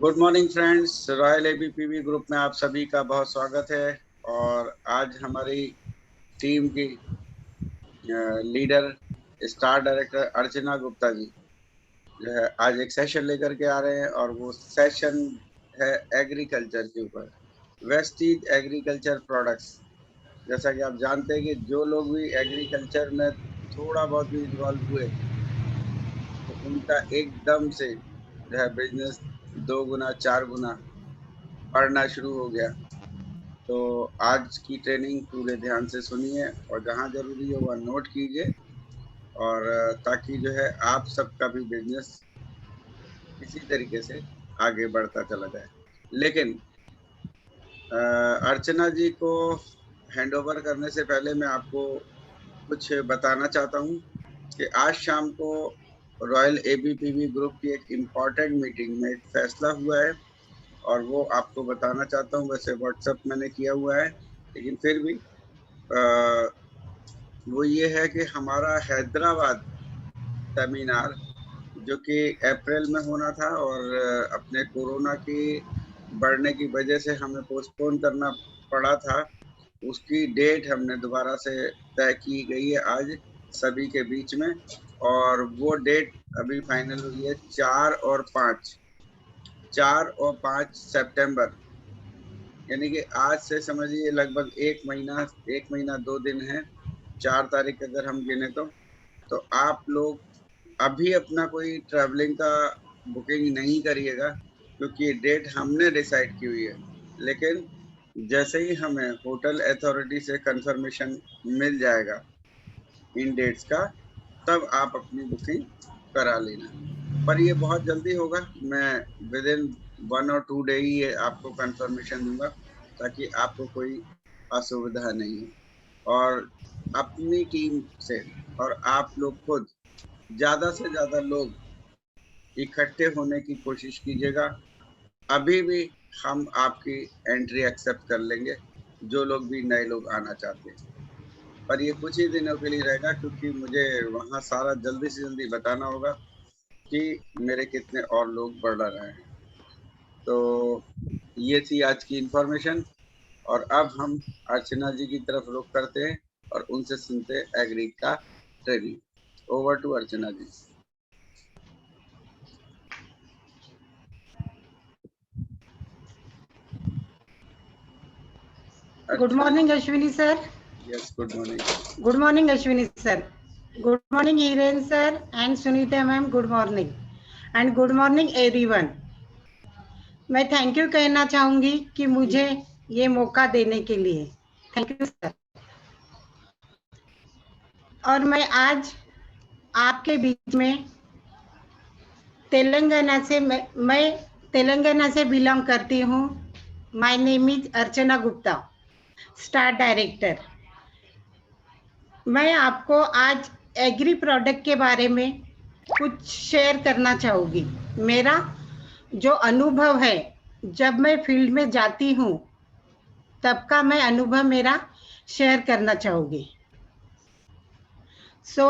Good morning friends, royal ABPV group में आप सभी का बहुत स्वागत है। और आज हमारी टीम की लीडर स्टार डायरेक्टर अर्चना गुप्ता जी जो है आज एक सेशन लेकर के आ रहे हैं और वो सेशन है एग्रीकल्चर के ऊपर, वेस्टीज एग्रीकल्चर प्रोडक्ट्स। जैसा कि आप जानते हैं कि जो लोग भी एग्रीकल्चर में थोड़ा बहुत भी इन्वॉल्व हुए तो उनका एकदम से जो है बिजनेस 2 गुना 4 गुना बढ़ना शुरू हो गया। तो आज की ट्रेनिंग पूरे ध्यान से सुनिए और जहाँ ज़रूरी हो वह नोट कीजिए, और ताकि जो है आप सबका भी बिजनेस इसी तरीके से आगे बढ़ता चला जाए। लेकिन अर्चना जी को हैंडओवर करने से पहले मैं आपको कुछ बताना चाहता हूँ कि आज शाम को रॉयल एबीपीवी ग्रुप की एक इम्पॉर्टेंट मीटिंग में एक फैसला हुआ है और वो आपको बताना चाहता हूँ। वैसे व्हाट्सएप मैंने किया हुआ है, लेकिन फिर भी वो ये है कि हमारा हैदराबाद सेमिनार जो कि अप्रैल में होना था और अपने कोरोना की बढ़ने की वजह से हमें पोस्टपोन करना पड़ा था, उसकी डेट हमने दोबारा से तय की गई है आज सभी के बीच में। और वो डेट अभी फाइनल हुई है 4 और 5 सितंबर, यानी कि आज से समझिए लगभग एक महीना 2 दिन है। 4 तारीख अगर हम गिने तो आप लोग अभी अपना कोई ट्रैवलिंग का बुकिंग नहीं करिएगा, क्योंकि ये डेट हमने डिसाइड की हुई है। लेकिन जैसे ही हमें होटल अथॉरिटी से कंफर्मेशन मिल जाएगा इन डेट्स का, तब आप अपनी बुकिंग करा लेना। पर ये बहुत जल्दी होगा, मैं विद इन 1 और 2 डे ही ये आपको कंफर्मेशन दूंगा, ताकि आपको कोई असुविधा नहीं हो। और अपनी टीम से और आप लोग खुद ज़्यादा से ज़्यादा लोग इकट्ठे होने की कोशिश कीजिएगा। अभी भी हम आपकी एंट्री एक्सेप्ट कर लेंगे, जो लोग भी नए लोग आना चाहते हैं। पर ये कुछ ही दिनों के लिए रहेगा, क्योंकि मुझे वहाँ सारा जल्दी से जल्दी बताना होगा कि मेरे कितने और लोग बढ़ रहे हैं। तो ये थी आज की इन्फॉर्मेशन, और अब हम अर्चना जी की तरफ रुख करते हैं और उनसे सुनते हैं एग्री का training. Over to Archana ji. Good morning, Ashwini sir. Yes, good morning. Good morning, Ashwini sir. Good morning, Hiren sir and Sunita ma'am. Good morning and good morning everyone. मैं थैंक यू कहना चाहूंगी कि मुझे ये मौका देने के लिए। Thank you sir. और मैं आज आपके बीच में मैं तेलंगाना से बिलोंग करती हूँ। My name is Archana Gupta, star director. मैं आपको आज एग्री प्रोडक्ट के बारे में कुछ शेयर करना चाहूँगी। मेरा जो अनुभव है, जब मैं फील्ड में जाती हूँ तब का मैं अनुभव मेरा शेयर करना चाहूँगी।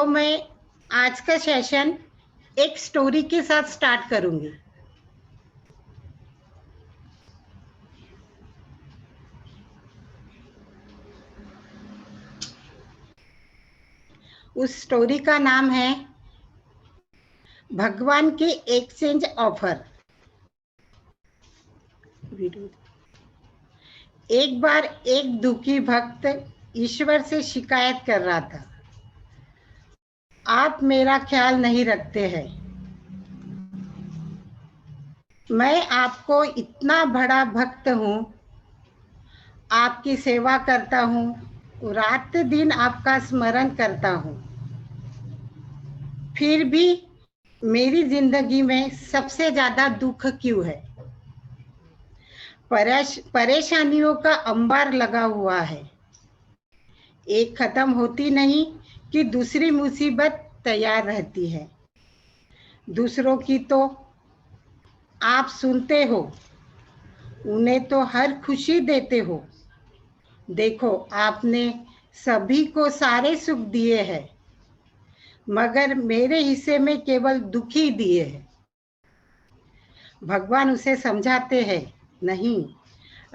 मैं आज का सेशन एक स्टोरी के साथ स्टार्ट करूँगी। उस स्टोरी का नाम है भगवान की एक्सचेंज ऑफर। एक बार एक दुखी भक्त ईश्वर से शिकायत कर रहा था, आप मेरा ख्याल नहीं रखते हैं। मैं आपको इतना बड़ा भक्त हूँ, आपकी सेवा करता हूँ, रात दिन आपका स्मरण करता हूँ, फिर भी मेरी जिंदगी में सबसे ज्यादा दुख क्यों है? परेशानियों का अंबार लगा हुआ है, एक खत्म होती नहीं कि दूसरी मुसीबत तैयार रहती है। दूसरों की तो आप सुनते हो, उन्हें तो हर खुशी देते हो। देखो, आपने सभी को सारे सुख दिए हैं, मगर मेरे हिस्से में केवल दुख ही दिए हैं। भगवान उसे समझाते हैं, नहीं,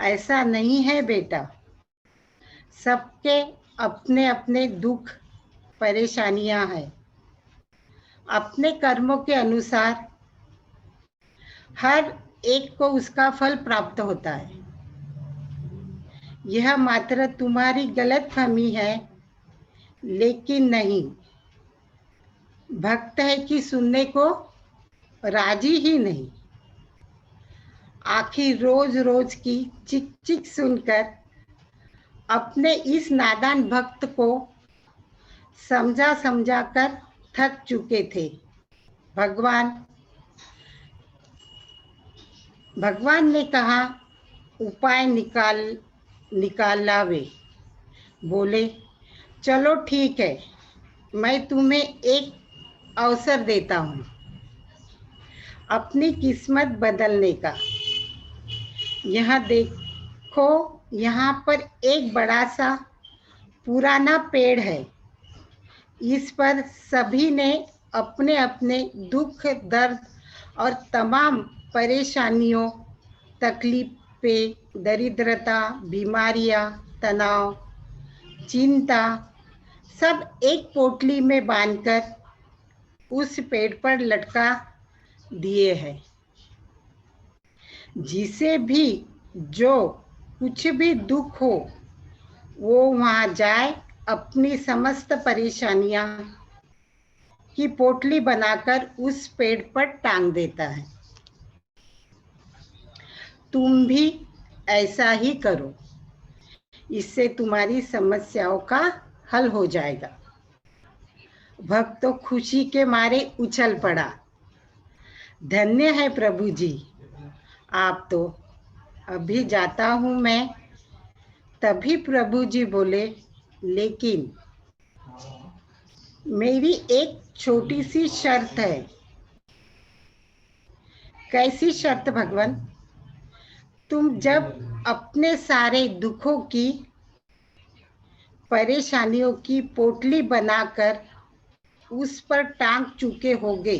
ऐसा नहीं है बेटा। सबके अपने अपने दुख परेशानियां हैं। अपने कर्मों के अनुसार हर एक को उसका फल प्राप्त होता है। यह मात्र तुम्हारी गलतफहमी है, लेकिन नहीं, भक्त है कि सुनने को राजी ही नहीं। आखिर रोज रोज की चिक चिक सुनकर अपने इस नादान भक्त को समझा समझा कर थक चुके थे। भगवान भगवान ने कहा, उपाय निकाला वे। बोले, चलो ठीक है, मैं तुम्हें एक अवसर देता हूँ अपनी किस्मत बदलने का। यहाँ देखो, यहाँ पर एक बड़ा सा पुराना पेड़ है। इस पर सभी ने अपने अपने दुख, दर्द और तमाम परेशानियों, तकलीफें, दरिद्रता, बीमारियां, तनाव, चिंता सब एक पोटली में बांधकर उस पेड़ पर लटका दिए हैं। जिसे भी जो कुछ भी दुख हो, वो वहां जाए, अपनी समस्त परेशानियां की पोटली बनाकर उस पेड़ पर टांग देता है। तुम भी ऐसा ही करो, इससे तुम्हारी समस्याओं का हल हो जाएगा। भक्त तो खुशी के मारे उछल पड़ा। धन्य है प्रभु जी, आप तो। अभी जाता हूं मैं। तभी प्रभु जी बोले, लेकिन मेरी एक छोटी सी शर्त है। कैसी शर्त भगवान? तुम जब अपने सारे दुखों की, परेशानियों की पोटली बनाकर उस पर टांग चुके होगे,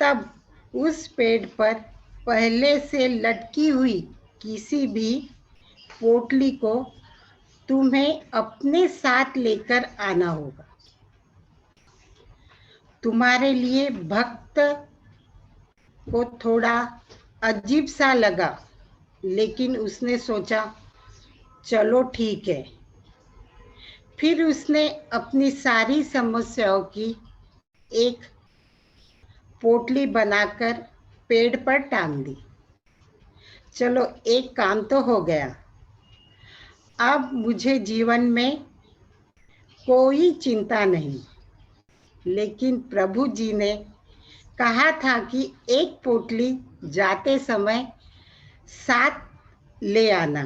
तब उस पेड़ पर पहले से लटकी हुई किसी भी पोटली को तुम्हें अपने साथ लेकर आना होगा। तुम्हारे लिए भक्त को थोड़ा अजीब सा लगा, लेकिन उसने सोचा, चलो ठीक है। फिर उसने अपनी सारी समस्याओं की एक पोटली बनाकर पेड़ पर टांग दी। चलो, एक काम तो हो गया। अब मुझे जीवन में कोई चिंता नहीं। लेकिन प्रभु जी ने कहा था कि एक पोटली जाते समय साथ ले आना।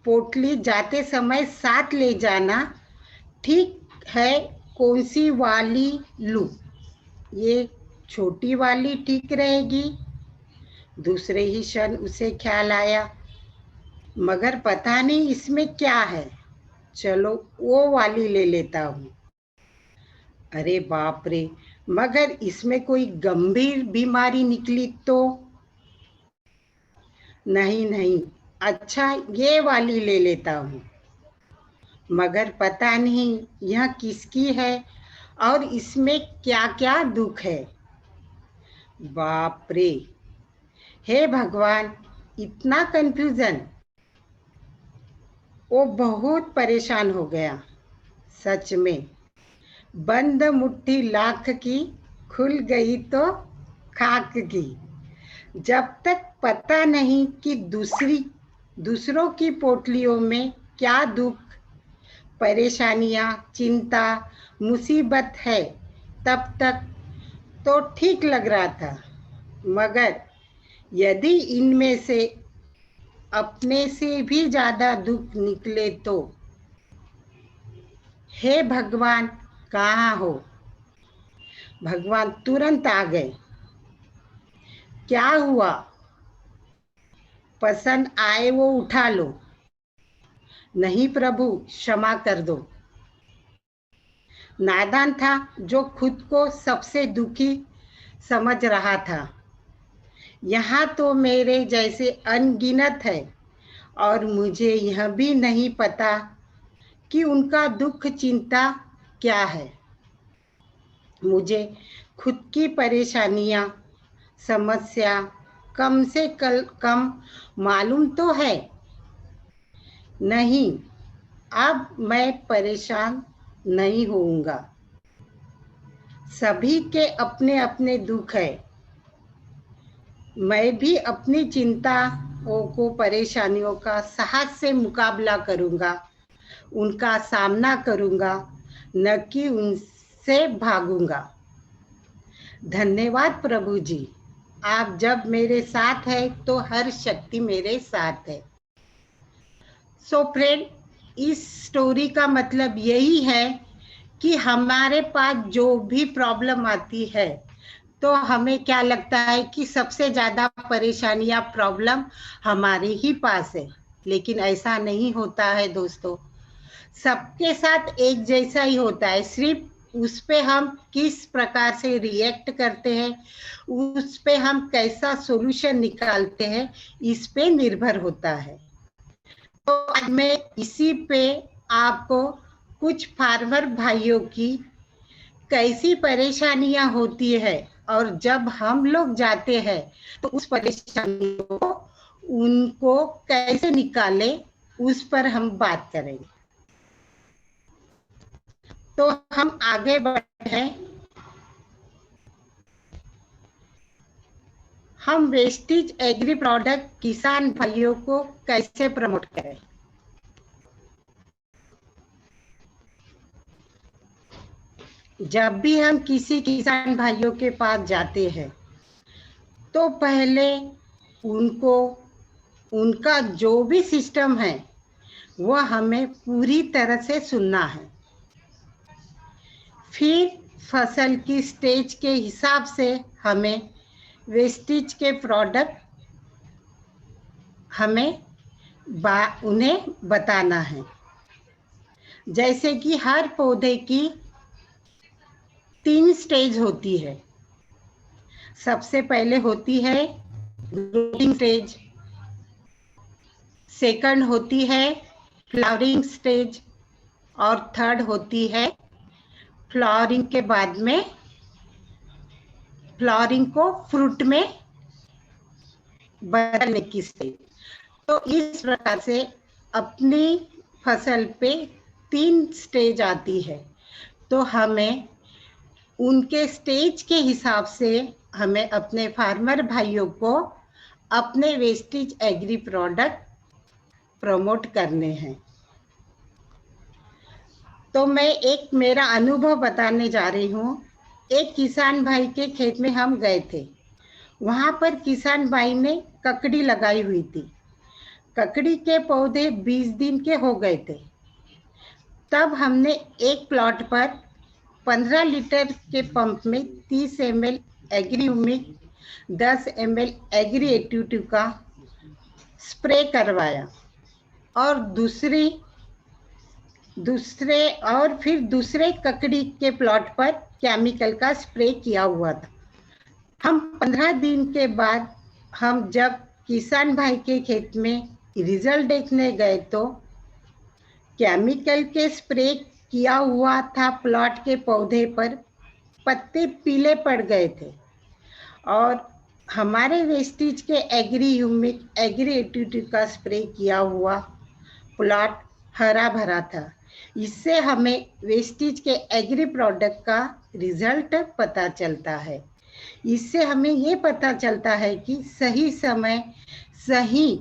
पोटली जाते समय साथ ले जाना। ठीक है, कौन सी वाली लूं? ये छोटी वाली ठीक रहेगी। दूसरे ही क्षण उसे ख्याल आया, मगर पता नहीं इसमें क्या है। चलो, वो वाली ले लेता हूँ। अरे बाप रे, मगर इसमें कोई गंभीर बीमारी निकली तो? नहीं नहीं, अच्छा ये वाली ले लेता हूँ। मगर पता नहीं यह किसकी है और इसमें क्या क्या दुख है। बाप रे, हे भगवान, इतना कंफ्यूजन! वो बहुत परेशान हो गया। सच में, बंद मुट्ठी लाख की, खुल गई तो खाक की। जब तक पता नहीं कि दूसरों की पोटलियों में क्या दुख, परेशानियां, चिंता, मुसीबत है, तब तक तो ठीक लग रहा था। मगर यदि इनमें से अपने से भी ज्यादा दुख निकले तो? हे भगवान, कहाँ हो? भगवान तुरंत आ गए। क्या हुआ? पसंद आए वो उठा लो। नहीं प्रभु, क्षमा कर दो। नादान था जो खुद को सबसे दुखी समझ रहा था। यहाँ तो मेरे जैसे अनगिनत है और मुझे यह भी नहीं पता कि उनका दुख चिंता क्या है। मुझे खुद की परेशानियाँ, समस्या कम से कम मालूम तो है। नहीं, अब मैं परेशान नहीं होऊंगा। सभी के अपने अपने दुख है। मैं भी अपनी चिंताओं को, परेशानियों का साहस से मुकाबला करूंगा, उनका सामना करूंगा, न कि उनसे भागूंगा। धन्यवाद प्रभु जी, आप जब मेरे साथ है तो हर शक्ति मेरे साथ है। सो फ्रेंड, इस स्टोरी का मतलब यही है कि हमारे पास जो भी प्रॉब्लम आती है तो हमें क्या लगता है कि सबसे ज्यादा परेशानी या प्रॉब्लम हमारे ही पास है, लेकिन ऐसा नहीं होता है दोस्तों। सबके साथ एक जैसा ही होता है, सिर्फ उस पे हम किस प्रकार से रिएक्ट करते हैं, उस पे हम कैसा सॉल्यूशन निकालते हैं, इस पे निर्भर होता है। तो आज मैं इसी पे आपको कुछ फार्मर भाइयों की कैसी परेशानियां होती है और जब हम लोग जाते हैं तो उस परेशानी को उनको कैसे निकाले, उस पर हम बात करेंगे। तो हम आगे बढ़े। हम वेस्टेज एग्री प्रोडक्ट किसान भाइयों को कैसे प्रमोट करें। जब भी हम किसी किसान भाइयों के पास जाते हैं तो पहले उनको, उनका जो भी सिस्टम है वह हमें पूरी तरह से सुनना है। फिर फसल की स्टेज के हिसाब से हमें वेस्टेज के प्रोडक्ट हमें उन्हें बताना है। जैसे कि हर पौधे की 3 स्टेज होती है। सबसे पहले होती है ग्रोइंग स्टेज, सेकंड होती है फ्लावरिंग स्टेज और थर्ड होती है फ्लावरिंग के बाद में फ्लावरिंग को फ्रूट में बदलने की स्टेज। तो इस प्रकार से अपनी फसल पे 3 स्टेज आती है। तो हमें उनके स्टेज के हिसाब से हमें अपने फार्मर भाइयों को अपने वेस्टेज एग्री प्रोडक्ट प्रमोट करने हैं। तो मैं एक मेरा अनुभव बताने जा रही हूँ। एक किसान भाई के खेत में हम गए थे। वहां पर किसान भाई ने ककड़ी लगाई हुई थी। ककड़ी के पौधे 20 दिन के हो गए थे। तब हमने एक प्लॉट पर 15 लीटर के पंप में 30 ml agri humic, 10 ml agri 82 का स्प्रे करवाया और फिर दूसरे ककड़ी के प्लॉट पर केमिकल का स्प्रे किया हुआ था। हम 15 दिन के बाद हम जब किसान भाई के खेत में रिजल्ट देखने गए तो केमिकल के स्प्रे किया हुआ था प्लॉट के पौधे पर पत्ते पीले पड़ गए थे और हमारे वेस्टेज के एग्री ह्यूमिक, एग्री 82 का स्प्रे किया हुआ प्लॉट हरा भरा था। इससे हमें वेस्टेज के एग्री प्रोडक्ट का रिजल्ट पता चलता है। इससे हमें ये पता चलता है कि सही समय सही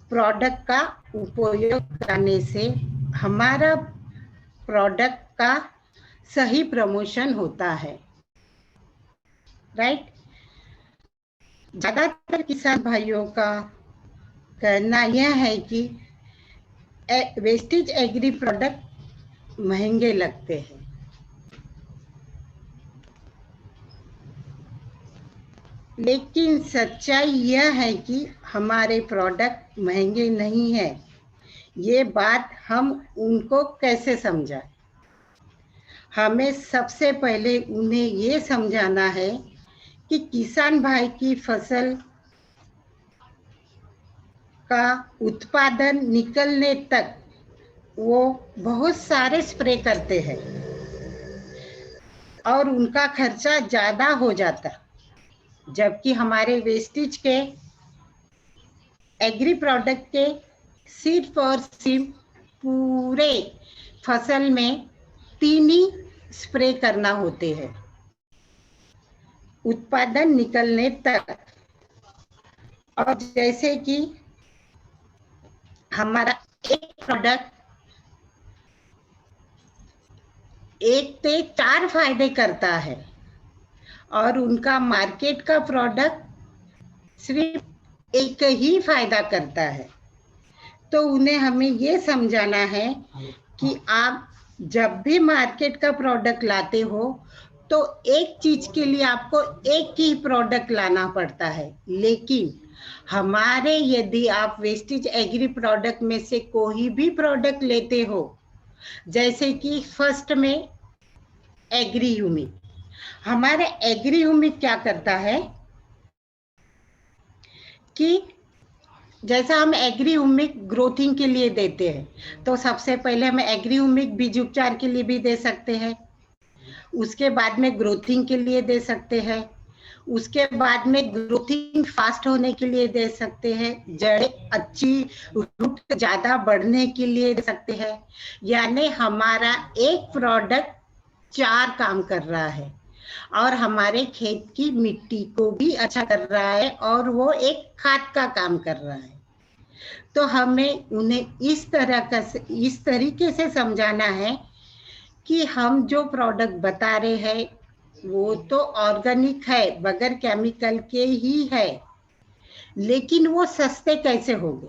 प्रोडक्ट का उपयोग करने से हमारा प्रोडक्ट का सही प्रमोशन होता है। राइट। ज्यादातर किसान भाइयों का कहना यह है कि वेस्टेज एग्री प्रोडक्ट महंगे लगते हैं। लेकिन सच्चाई यह है कि हमारे प्रोडक्ट महंगे नहीं है। ये बात हम उनको कैसे समझाएं। हमें सबसे पहले उन्हें ये समझाना है कि किसान भाई की फसल का उत्पादन निकलने तक वो बहुत सारे स्प्रे करते हैं और उनका खर्चा ज़्यादा हो जाता, जबकि हमारे वेस्टेज के एग्री प्रोडक्ट के सिर्फ और सिर्फ पूरे फसल में 3 ही स्प्रे करना होते हैं उत्पादन निकलने तक। और जैसे कि हमारा एक प्रोडक्ट 1 से 4 फायदे करता है और उनका मार्केट का प्रोडक्ट सिर्फ एक ही फायदा करता है। तो उन्हें हमें ये समझाना है कि आप जब भी मार्केट का प्रोडक्ट लाते हो तो एक चीज के लिए आपको एक ही प्रोडक्ट लाना पड़ता है, लेकिन हमारे यदि आप वेस्टेज एग्री प्रोडक्ट में से कोई भी प्रोडक्ट लेते हो, जैसे कि फर्स्ट में एग्री ह्यूमिक, हमारे एग्री ह्यूमिक क्या करता है कि जैसा हम एग्री ह्यूमिक ग्रोथिंग के लिए देते हैं, तो सबसे पहले हम एग्री ह्यूमिक बीज उपचार के लिए भी दे सकते हैं, उसके बाद में ग्रोथिंग के लिए दे सकते हैं, उसके बाद में ग्रोथिंग फास्ट होने के लिए दे सकते हैं, जड़ें अच्छी रूट ज्यादा बढ़ने के लिए दे सकते हैं। यानी हमारा एक प्रोडक्ट 4 काम कर रहा है और हमारे खेत की मिट्टी को भी अच्छा कर रहा है और वो एक खाद का काम कर रहा है। तो हमें उन्हें इस तरीके से समझाना है कि हम जो प्रोडक्ट बता रहे हैं वो तो ऑर्गेनिक है, बगैर केमिकल के ही है, लेकिन वो सस्ते कैसे होंगे।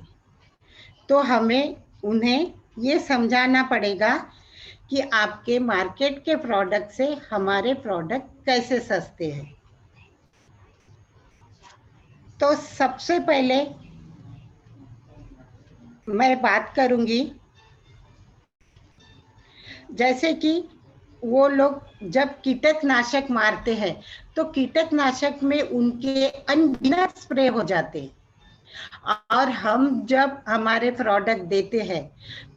तो हमें उन्हें ये समझाना पड़ेगा कि आपके मार्केट के प्रोडक्ट से हमारे प्रोडक्ट कैसे सस्ते हैं। तो सबसे पहले मैं बात करूंगी, जैसे कि वो लोग जब कीटनाशक मारते हैं तो कीटनाशक में उनके अनगिनत स्प्रे हो जाते हैं, और हम जब हमारे प्रोडक्ट देते हैं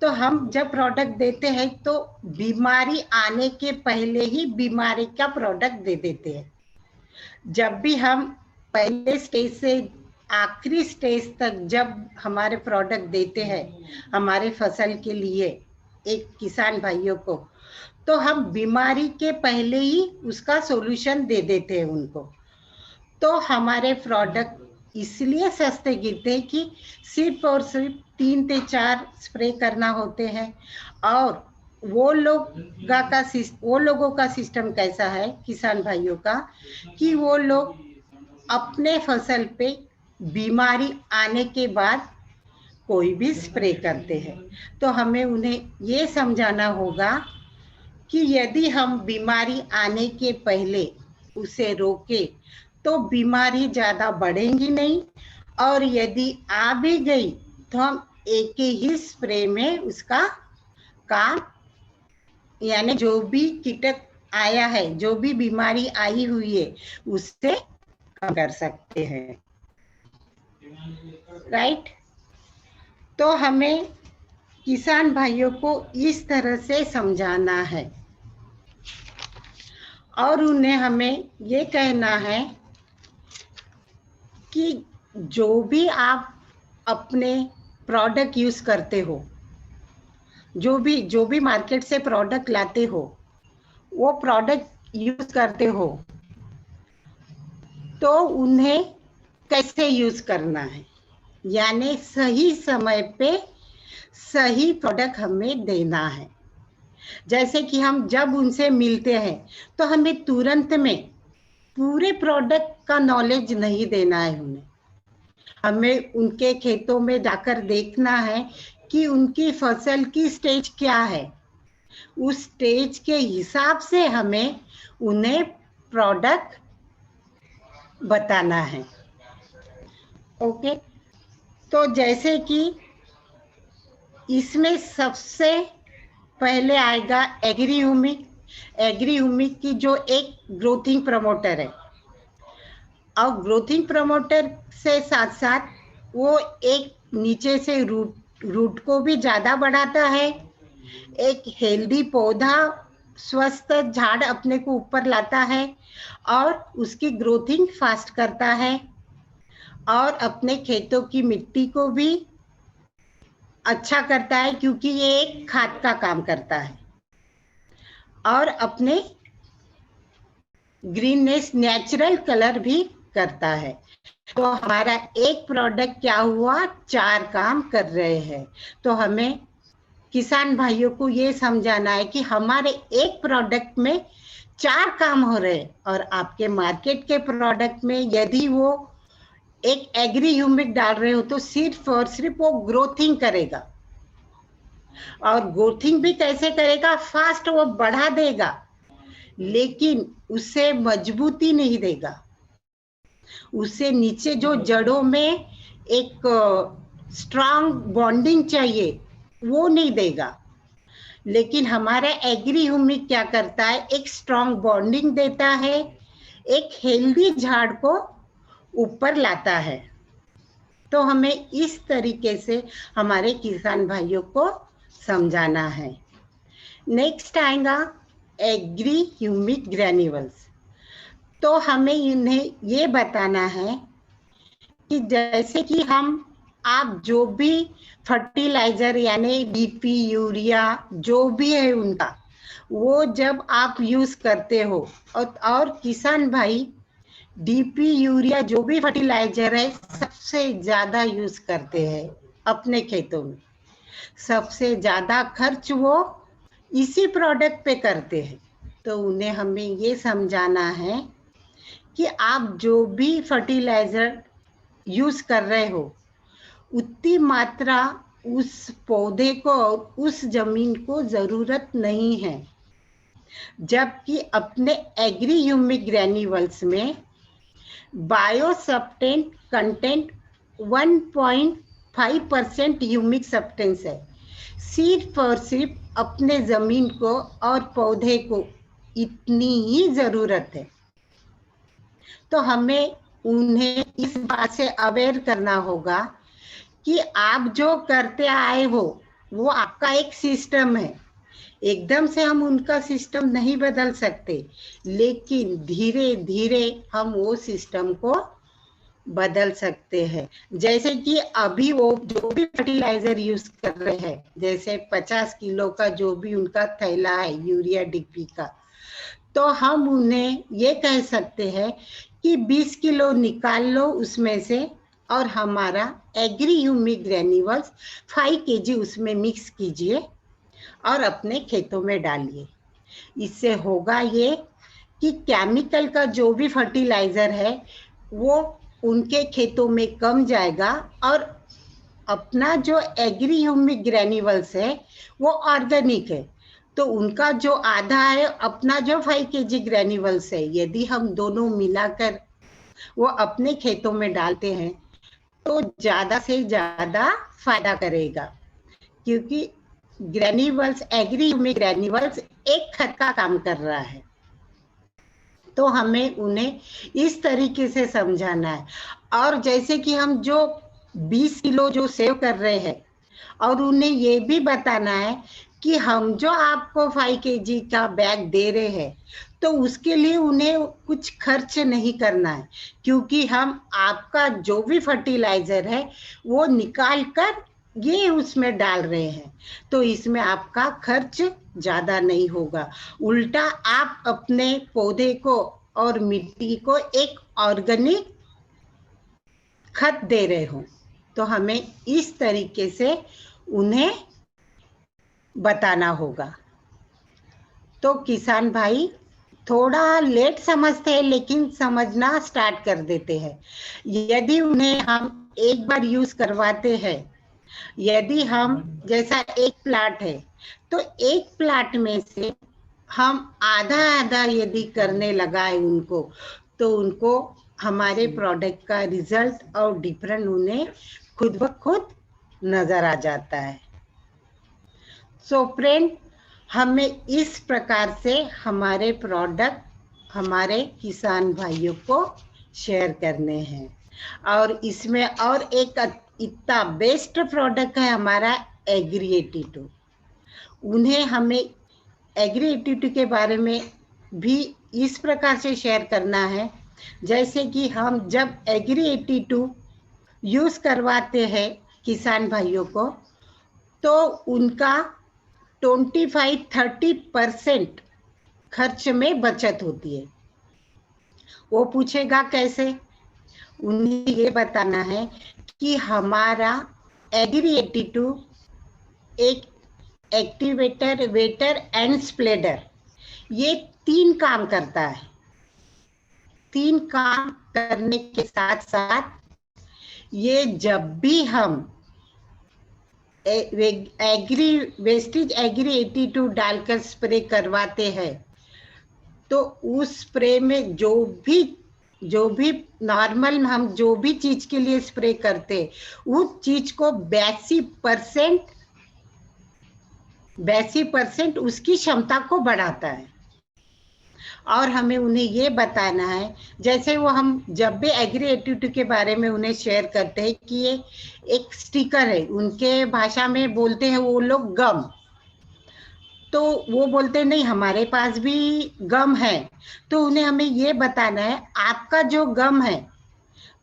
तो हम जब प्रोडक्ट देते हैं तो बीमारी आने के पहले ही बीमारी का प्रोडक्ट दे देते हैं। जब भी हम पहले स्टेज से आखिरी स्टेज तक जब हमारे प्रोडक्ट देते हैं हमारे फसल के लिए एक किसान भाइयों को, तो हम बीमारी के पहले ही उसका सॉल्यूशन दे देते हैं उनको। तो हमारे प्रोडक्ट इसलिए सस्ते गिरते हैं कि सिर्फ और सिर्फ 3 से 4 स्प्रे करना होते हैं। और वो लोगों का सिस्टम कैसा है किसान भाइयों का कि वो लोग अपने फसल पे बीमारी आने के बाद कोई भी स्प्रे करते हैं। तो हमें उन्हें ये समझाना होगा कि यदि हम बीमारी आने के पहले उसे रोके तो बीमारी ज्यादा बढ़ेगी नहीं, और यदि आ भी गई तो हम एक ही स्प्रे में उसका काम, यानी जो भी कीटक आया है, जो भी बीमारी आई हुई है, उससे कम कर सकते हैं। राइट। तो हमें किसान भाइयों को इस तरह से समझाना है और उन्हें हमें ये कहना है कि जो भी आप अपने प्रोडक्ट यूज करते हो, जो भी मार्केट से प्रोडक्ट लाते हो, वो प्रोडक्ट यूज करते हो तो उन्हें कैसे यूज करना है, यानी सही समय पे सही प्रोडक्ट हमें देना है। जैसे कि हम जब उनसे मिलते हैं तो हमें तुरंत में पूरे प्रोडक्ट का नॉलेज नहीं देना है उन्हें। हमें उनके खेतों में जाकर देखना है कि उनकी फसल की स्टेज क्या है, उस स्टेज के हिसाब से हमें उन्हें प्रोडक्ट बताना है। ओके। तो जैसे कि इसमें सबसे पहले आएगा एग्री ह्यूमिक, एग्री ह्यूमिक की जो एक ग्रोथिंग प्रमोटर है, और ग्रोथिंग प्रमोटर से साथ साथ वो एक नीचे से रूट को भी ज्यादा बढ़ाता है, एक हेल्दी पौधा स्वस्थ झाड़ अपने को ऊपर लाता है और उसकी ग्रोथिंग फास्ट करता है, और अपने खेतों की मिट्टी को भी अच्छा करता है क्योंकि ये एक खाद का काम करता है, और अपने ग्रीननेस नेचुरल कलर भी करता है। तो हमारा एक प्रोडक्ट क्या हुआ, 4 काम कर रहे हैं। तो हमें किसान भाइयों को ये समझाना है कि हमारे एक प्रोडक्ट में 4 काम हो रहे हैं, और आपके मार्केट के प्रोडक्ट में यदि वो एक एग्री ह्यूमिक डाल रहे हो तो सिर्फ और सिर्फ वो ग्रोथिंग करेगा, और ग्रोथिंग भी कैसे करेगा, फास्ट वो बढ़ा देगा, लेकिन उससे मजबूती नहीं देगा, उससे नीचे जो जड़ों में एक स्ट्रांग बॉन्डिंग चाहिए वो नहीं देगा। लेकिन हमारा एग्री ह्यूमिक क्या करता है, एक स्ट्रांग बॉन्डिंग देता है, एक हेल्दी झाड़ को ऊपर लाता है। तो हमें इस तरीके से हमारे किसान भाइयों को समझाना है। नेक्स्ट आएगा एग्री ह्यूमिक ग्रैन्यूल्स। तो हमें इन्हें ये बताना है कि जैसे कि आप जो भी फर्टिलाइजर यानी डीपी, यूरिया जो भी है उनका, वो जब आप यूज करते हो, और किसान भाई डीपी, यूरिया जो भी फर्टिलाइजर है सबसे ज्यादा यूज करते हैं अपने खेतों में, सबसे ज्यादा खर्च वो इसी प्रोडक्ट पे करते हैं। तो उन्हें हमें ये समझाना है कि आप जो भी फर्टिलाइजर यूज कर रहे हो उतनी मात्रा उस पौधे को और उस जमीन को जरूरत नहीं है, जबकि अपने एग्री ह्यूमिक ग्रैन्यूल्स में बायोसब्सटेंट कंटेंट 1.5% ह्यूमिक सब्सटेंस है। सिर्फ और सिर्फ अपने जमीन को और पौधे को इतनी ही जरूरत है। तो हमें उन्हें इस बात से अवेयर करना होगा कि आप जो करते आए हो वो आपका एक सिस्टम है, एकदम से हम उनका सिस्टम नहीं बदल सकते, लेकिन धीरे धीरे हम वो सिस्टम को बदल सकते हैं। जैसे कि अभी वो जो भी फर्टिलाइजर यूज कर रहे हैं, जैसे 50 किलो का जो भी उनका थैला है यूरिया डीपी का, तो हम उन्हें ये कह सकते हैं कि 20 किलो निकाल लो उसमें से, और हमारा एग्री ह्यूमिक ग्रैन्यूल्स 5 kg उसमें मिक्स कीजिए और अपने खेतों में डालिए। इससे होगा ये कि केमिकल का जो भी फर्टिलाइजर है वो उनके खेतों में कम जाएगा, और अपना जो एग्री ह्यूमिक ग्रैन्यूल्स है वो ऑर्गेनिक है, तो उनका जो आधा है, अपना जो 5 kg ग्रैन्यूल्स है, यदि हम दोनों मिलाकर वो अपने खेतों में डालते हैं तो ज्यादा से ज्यादा फायदा करेगा, क्योंकि ग्रैन्यूल्स, एग्री ह्यूमिक ग्रैन्यूल्स एक खाद का काम कर रहा है। तो हमें उन्हें इस तरीके से समझाना है। और जैसे कि हम जो 20 किलो जो सेव कर रहे हैं, और उन्हें ये भी बताना है कि हम जो आपको 5 kg का बैग दे रहे हैं तो उसके लिए उन्हें कुछ खर्च नहीं करना है, क्योंकि हम आपका जो भी फर्टिलाइजर है वो निकाल कर ये उसमें डाल रहे हैं, तो इसमें आपका खर्च ज्यादा नहीं होगा, उल्टा आप अपने पौधे को और मिट्टी को एक ऑर्गेनिक खत दे रहे हो। तो हमें इस तरीके से उन्हें बताना होगा। तो किसान भाई थोड़ा लेट समझते हैं लेकिन समझना स्टार्ट कर देते हैं। यदि उन्हें हम एक बार यूज करवाते हैं, यदि हम जैसा एक प्लाट है तो एक प्लाट में से हम आधा आधा यदि करने लगाए उनको, तो उनको हमारे प्रोडक्ट का रिजल्ट और डिफरेंट उन्हें खुद ब खुद नजर आ जाता है। सो फ्रेंड, हमें इस प्रकार से हमारे प्रोडक्ट हमारे किसान भाइयों को शेयर करने हैं। और इसमें और एक इतना बेस्ट प्रोडक्ट है हमारा एग्री 82। उन्हें हमें एग्री 82 के बारे में भी इस प्रकार से शेयर करना है, जैसे कि हम जब एग्री 82 यूज करवाते हैं किसान भाइयों को, तो उनका 25-30% खर्च में बचत होती है। वो पूछेगा कैसे? उन्हें ये बताना है कि हमारा एग्री 82 एक एक्टिवेटर, वेटर एंड स्प्रेडर, ये 3 काम करता है। 3 काम करने के साथ साथ ये जब भी हम एग्री 82 डालकर स्प्रे करवाते हैं, तो उस स्प्रे में जो भी नॉर्मल हम जो भी चीज के लिए स्प्रे करते, उस चीज को 82% उसकी क्षमता को बढ़ाता है। और हमें उन्हें ये बताना है, जैसे वो हम जब भी एग्री 82 के बारे में उन्हें शेयर करते हैं कि ये एक स्टिकर है, उनके भाषा में बोलते हैं वो लोग गम, तो वो बोलते नहीं हमारे पास भी गम है। तो उन्हें हमें ये बताना है आपका जो गम है,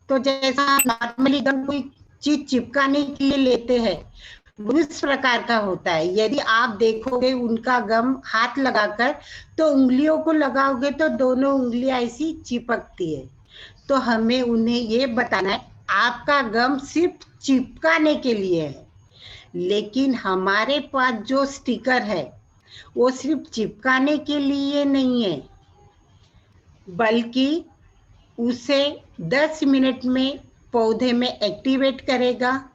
तो जैसा नॉर्मली गम कोई चीज चिपकाने के लिए लेते हैं, उस प्रकार का होता है। यदि आप देखोगे उनका गम हाथ लगाकर, तो उंगलियों को लगाओगे तो दोनों उंगलियां ऐसी चिपकती है। तो हमें उन्हें ये बताना है आपका गम सिर्फ चिपकाने के लिए है, लेकिन हमारे पास जो स्टिकर है वो सिर्फ चिपकाने के लिए नहीं है, बल्कि उसे 10 मिनट में पौधे में एक्टिवेट करेगा।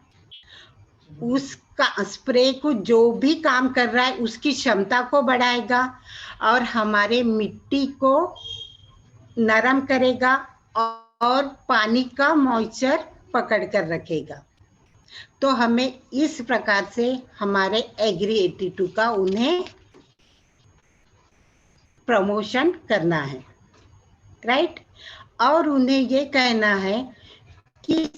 उसका स्प्रे को जो भी काम कर रहा है उसकी क्षमता को बढ़ाएगा और हमारे मिट्टी को नरम करेगा और पानी का मॉइस्चर पकड़ कर रखेगा। तो हमें इस प्रकार से हमारे एग्री 82 का उन्हें प्रमोशन करना है, राइट। और उन्हें ये कहना है कि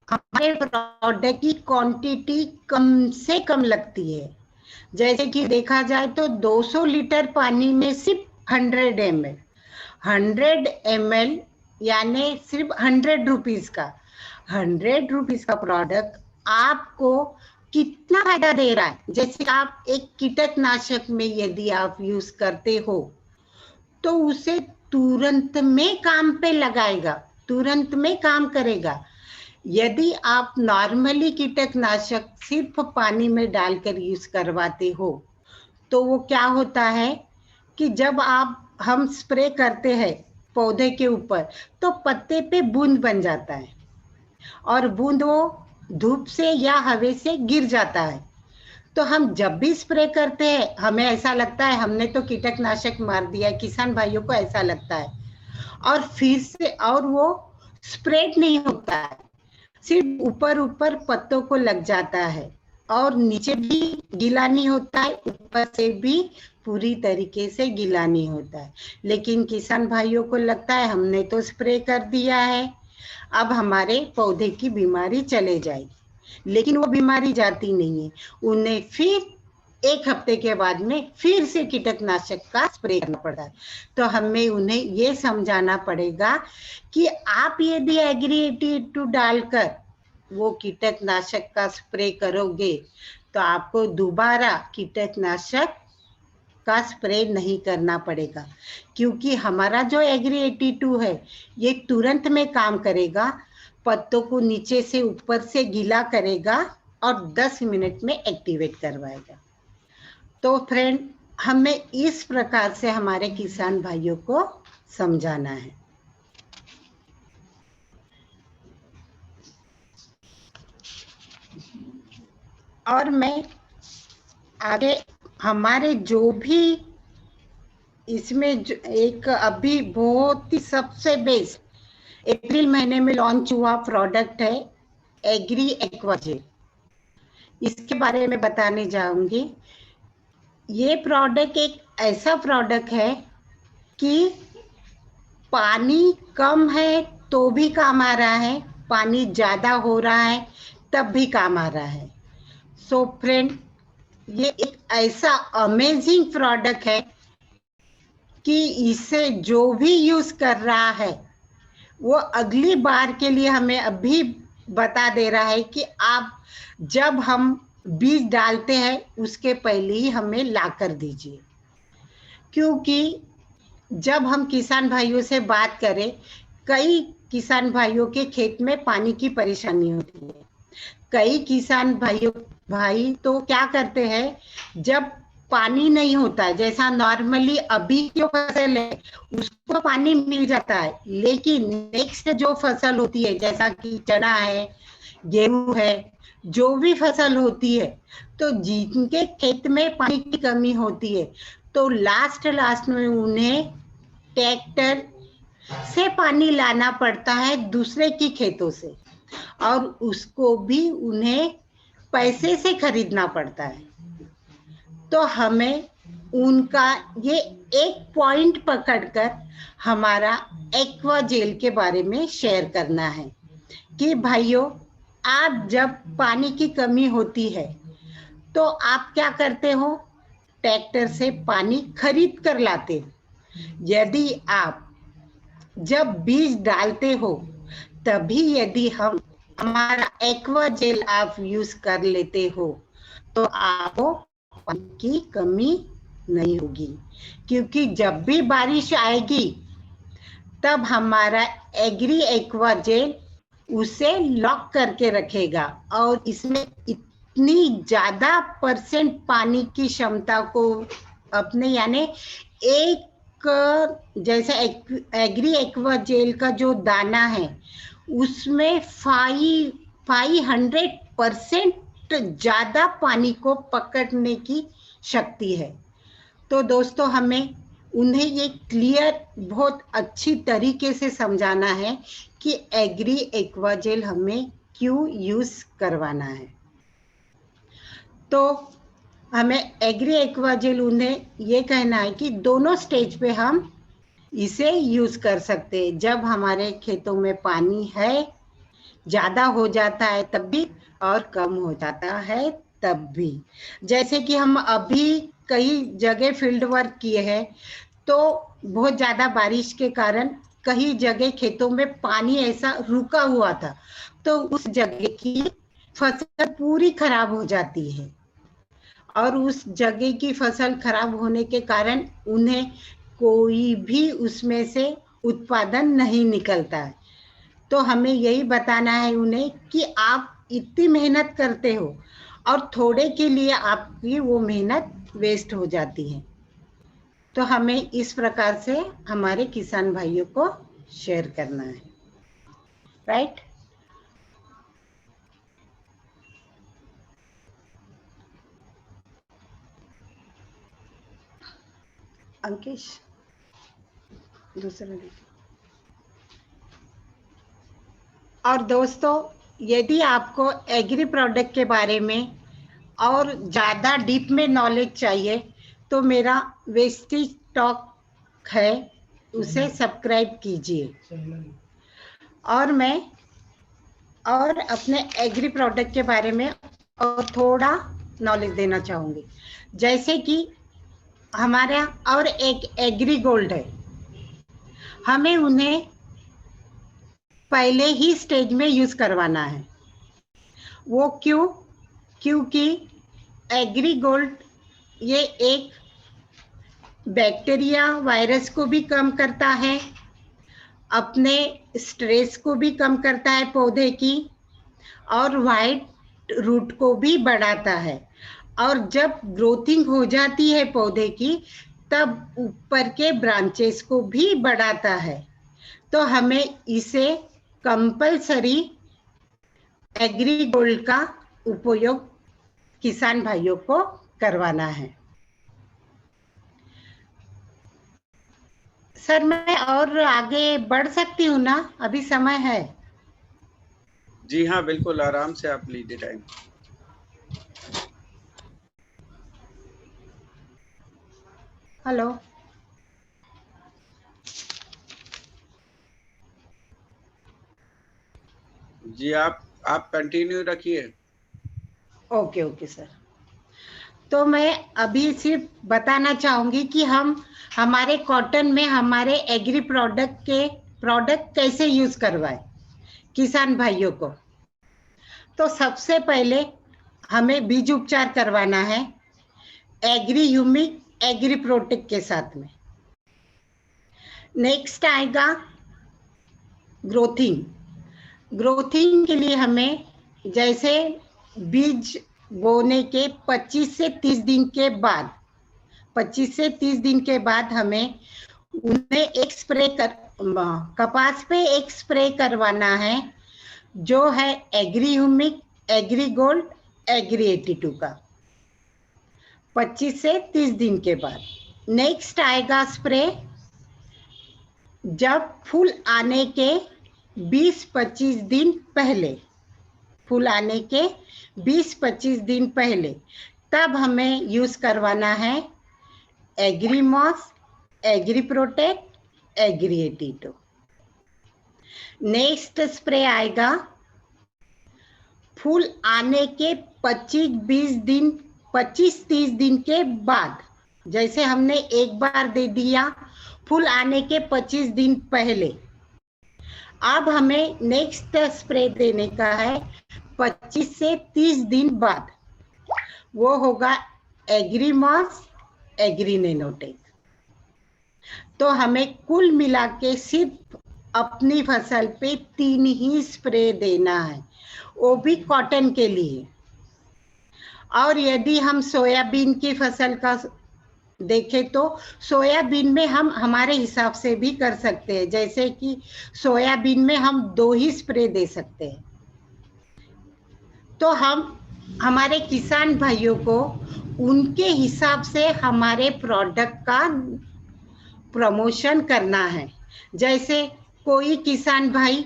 हमारे प्रोडक्ट की क्वांटिटी कम से कम लगती है। जैसे कि देखा जाए तो 200 लीटर पानी में सिर्फ 100 ml यानी सिर्फ 100 रुपीज का 100 रुपीज का प्रोडक्ट आपको कितना फायदा दे रहा है। जैसे आप एक कीटनाशक में यदि आप यूज करते हो, तो उसे तुरंत में काम पे लगाएगा, तुरंत में काम करेगा। यदि आप नॉर्मली कीटनाशक सिर्फ पानी में डालकर यूज करवाते हो, तो वो क्या होता है कि जब हम स्प्रे करते हैं पौधे के ऊपर, तो पत्ते पे बूंद बन जाता है और बूंद वो धूप से या हवा से गिर जाता है। तो हम जब भी स्प्रे करते हैं हमें ऐसा लगता है हमने तो कीटनाशक मार दिया है, किसान भाइयों को ऐसा लगता है। और फिर से और वो स्प्रेड नहीं होता है, सिर्फ ऊपर ऊपर पत्तों को लग जाता है और नीचे भी गीला नहीं होता है, ऊपर से भी पूरी तरीके से गीला नहीं होता है। लेकिन किसान भाइयों को लगता है हमने तो स्प्रे कर दिया है, अब हमारे पौधे की बीमारी चले जाएगी, लेकिन वो बीमारी जाती नहीं है। उन्हें फिर 1 हफ्ते के बाद में फिर से कीटनाशक का स्प्रे करना पड़ता है। तो हमें उन्हें ये समझाना पड़ेगा कि आप यदि एग्री 82 डालकर वो कीटनाशक का स्प्रे करोगे, तो आपको दोबारा कीटनाशक का स्प्रे नहीं करना पड़ेगा, क्योंकि हमारा जो एग्री 82 है ये तुरंत में काम करेगा, पत्तों को नीचे से ऊपर से गीला करेगा और 10 मिनट में एक्टिवेट करवाएगा। तो फ्रेंड, हमें इस प्रकार से हमारे किसान भाइयों को समझाना है। और मैं आगे हमारे जो भी इसमें एक अभी बहुत ही सबसे बेस्ट अप्रैल महीने में लॉन्च हुआ प्रोडक्ट है एग्री एक्वाजेल। इसके बारे में बताने जाऊंगी। ये प्रोडक्ट एक ऐसा प्रोडक्ट है कि पानी कम है तो भी काम आ रहा है, पानी ज़्यादा हो रहा है तब भी काम आ रहा है। सो फ्रेंड, ये एक ऐसा अमेजिंग प्रोडक्ट है कि इसे जो भी यूज़ कर रहा है वो अगली बार के लिए हमें अभी बता दे रहा है कि आप जब हम बीज डालते हैं उसके पहले ही हमें ला कर दीजिए। क्योंकि जब हम किसान भाइयों से बात करें, कई किसान भाइयों के खेत में पानी की परेशानी होती है। कई किसान भाई तो क्या करते हैं, जब पानी नहीं होता, जैसा नॉर्मली अभी जो फसल है उसको पानी मिल जाता है, लेकिन नेक्स्ट जो फसल होती है जैसा कि चना है, गेहूं है, जो भी फसल होती है, तो जिनके खेत में पानी की कमी होती है तो लास्ट में उन्हें ट्रैक्टर से पानी लाना पड़ता है दूसरे की खेतों से, और उसको भी उन्हें पैसे से खरीदना पड़ता है। तो हमें उनका ये एक पॉइंट पकड़कर हमारा एक्वा जेल के बारे में शेयर करना है कि भाइयों, आप जब पानी की कमी होती है तो आप क्या करते हो, ट्रैक्टर से पानी खरीद कर लाते हो। यदि आप जब बीज डालते हो तभी यदि हम हमारा एक्वा जेल आप यूज कर लेते हो तो आपको पानी की कमी नहीं होगी, क्योंकि जब भी बारिश आएगी तब हमारा एग्री एक्वा जेल उसे लॉक करके रखेगा और इसमें इतनी ज्यादा परसेंट पानी की क्षमता को अपने, यानी एक जैसे एग्री एक्वा जेल का जो दाना है उसमें 500% ज्यादा पानी को पकड़ने की शक्ति है। तो दोस्तों, हमें उन्हें ये क्लियर बहुत अच्छी तरीके से समझाना है कि एग्री एक्वा जेल हमें क्यों यूज करवाना है। तो हमें एग्री एक्वा जेल उन्हें ये कहना है कि दोनों स्टेज पे हम इसे यूज कर सकते हैं। जब हमारे खेतों में पानी है, ज्यादा हो जाता है तब भी और कम हो जाता है तब भी। जैसे कि हम अभी कई जगह फील्ड वर्क किए हैं तो बहुत ज्यादा बारिश के कारण कई जगह खेतों में पानी ऐसा रुका हुआ था, तो उस जगह की फसल पूरी खराब हो जाती है और उस जगह की फसल खराब होने के कारण उन्हें कोई भी उसमें से उत्पादन नहीं निकलता है। तो हमें यही बताना है उन्हें कि आप इतनी मेहनत करते हो और थोड़े के लिए आपकी वो मेहनत वेस्ट हो जाती है। तो हमें इस प्रकार से हमारे किसान भाइयों को शेयर करना है, राइट? अंकेश, दूसरा देखिए। और दोस्तों, यदि आपको एग्री प्रोडक्ट के बारे में और ज़्यादा डीप में नॉलेज चाहिए तो मेरा वेस्टेज टॉक है, उसे सब्सक्राइब कीजिए। और मैं और अपने एग्री प्रोडक्ट के बारे में और थोड़ा नॉलेज देना चाहूँगी। जैसे कि हमारा और एक एग्री गोल्ड है, हमें उन्हें पहले ही स्टेज में यूज करवाना है। वो क्यों? क्योंकि एग्री गोल्ड ये एक बैक्टीरिया वायरस को भी कम करता है, अपने स्ट्रेस को भी कम करता है पौधे की, और वाइट रूट को भी बढ़ाता है। और जब ग्रोथिंग हो जाती है पौधे की तब ऊपर के ब्रांचेस को भी बढ़ाता है। तो हमें इसे कंपलसरी एग्री गोल्ड का उपयोग किसान भाइयों को करवाना है। सर, मैं और आगे बढ़ सकती हूँ ना? अभी समय है। जी हाँ, बिल्कुल आराम से आप लीजिए टाइम। हेलो। जी आप कंटिन्यू रखिए। Okay okay sir. तो मैं अभी सिर्फ बताना चाहूंगी कि हम हमारे कॉटन में हमारे एग्री प्रोडक्ट कैसे यूज करवाएं किसान भाइयों को। तो सबसे पहले हमें बीज उपचार करवाना है एग्री ह्यूमिक एग्री प्रोटेक्ट के साथ में। नेक्स्ट आएगा ग्रोथिंग। ग्रोथिंग के लिए हमें जैसे बीज बोने के 25 से 30 दिन के बाद 25 से 30 दिन के बाद हमें उन्हें एक स्प्रे कर कपास पे एक स्प्रे करवाना है जो है agri humic agri gold agri 82 का 25 से 30 दिन के बाद। नेक्स्ट आएगा स्प्रे जब फूल आने के 20-25 दिन पहले, फूल आने के 20-25 दिन पहले, तब हमें यूज करवाना है agri moss agri protect agri 82। Next spray आएगा फूल आने के 25-30 दिन के बाद। जैसे हमने एक बार दे दिया फूल आने के 25 दिन पहले, अब हमें नेक्स्ट स्प्रे देने का है 25 से 30 दिन बाद। वो होगा एग्री मॉस एग्री नैनोटेक। तो हमें कुल मिला के सिर्फ अपनी फसल पे 3 ही स्प्रे देना है, वो भी कॉटन के लिए। और यदि हम सोयाबीन की फसल का देखें तो सोयाबीन में हम हमारे हिसाब से भी कर सकते हैं। जैसे कि सोयाबीन में हम 2 ही स्प्रे दे सकते हैं। तो हम हमारे किसान भाइयों को उनके हिसाब से हमारे प्रोडक्ट का प्रमोशन करना है। जैसे कोई किसान भाई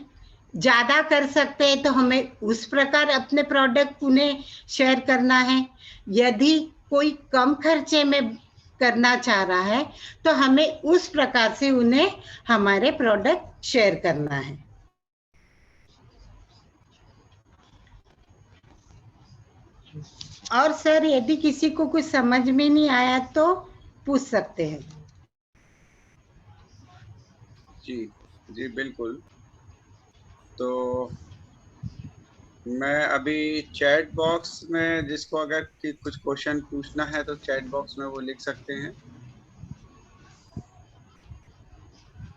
ज्यादा कर सकते हैं तो हमें उस प्रकार अपने प्रोडक्ट उन्हें शेयर करना है। यदि कोई कम खर्चे में करना चाह रहा है तो हमें उस प्रकार से उन्हें हमारे प्रोडक्ट शेयर करना है। और सर यदि किसी को कुछ समझ में नहीं आया तो पूछ सकते हैं। जी जी बिल्कुल। तो मैं अभी चैट बॉक्स में जिसको अगर कुछ क्वेश्चन पूछना है तो चैट बॉक्स में वो लिख सकते हैं,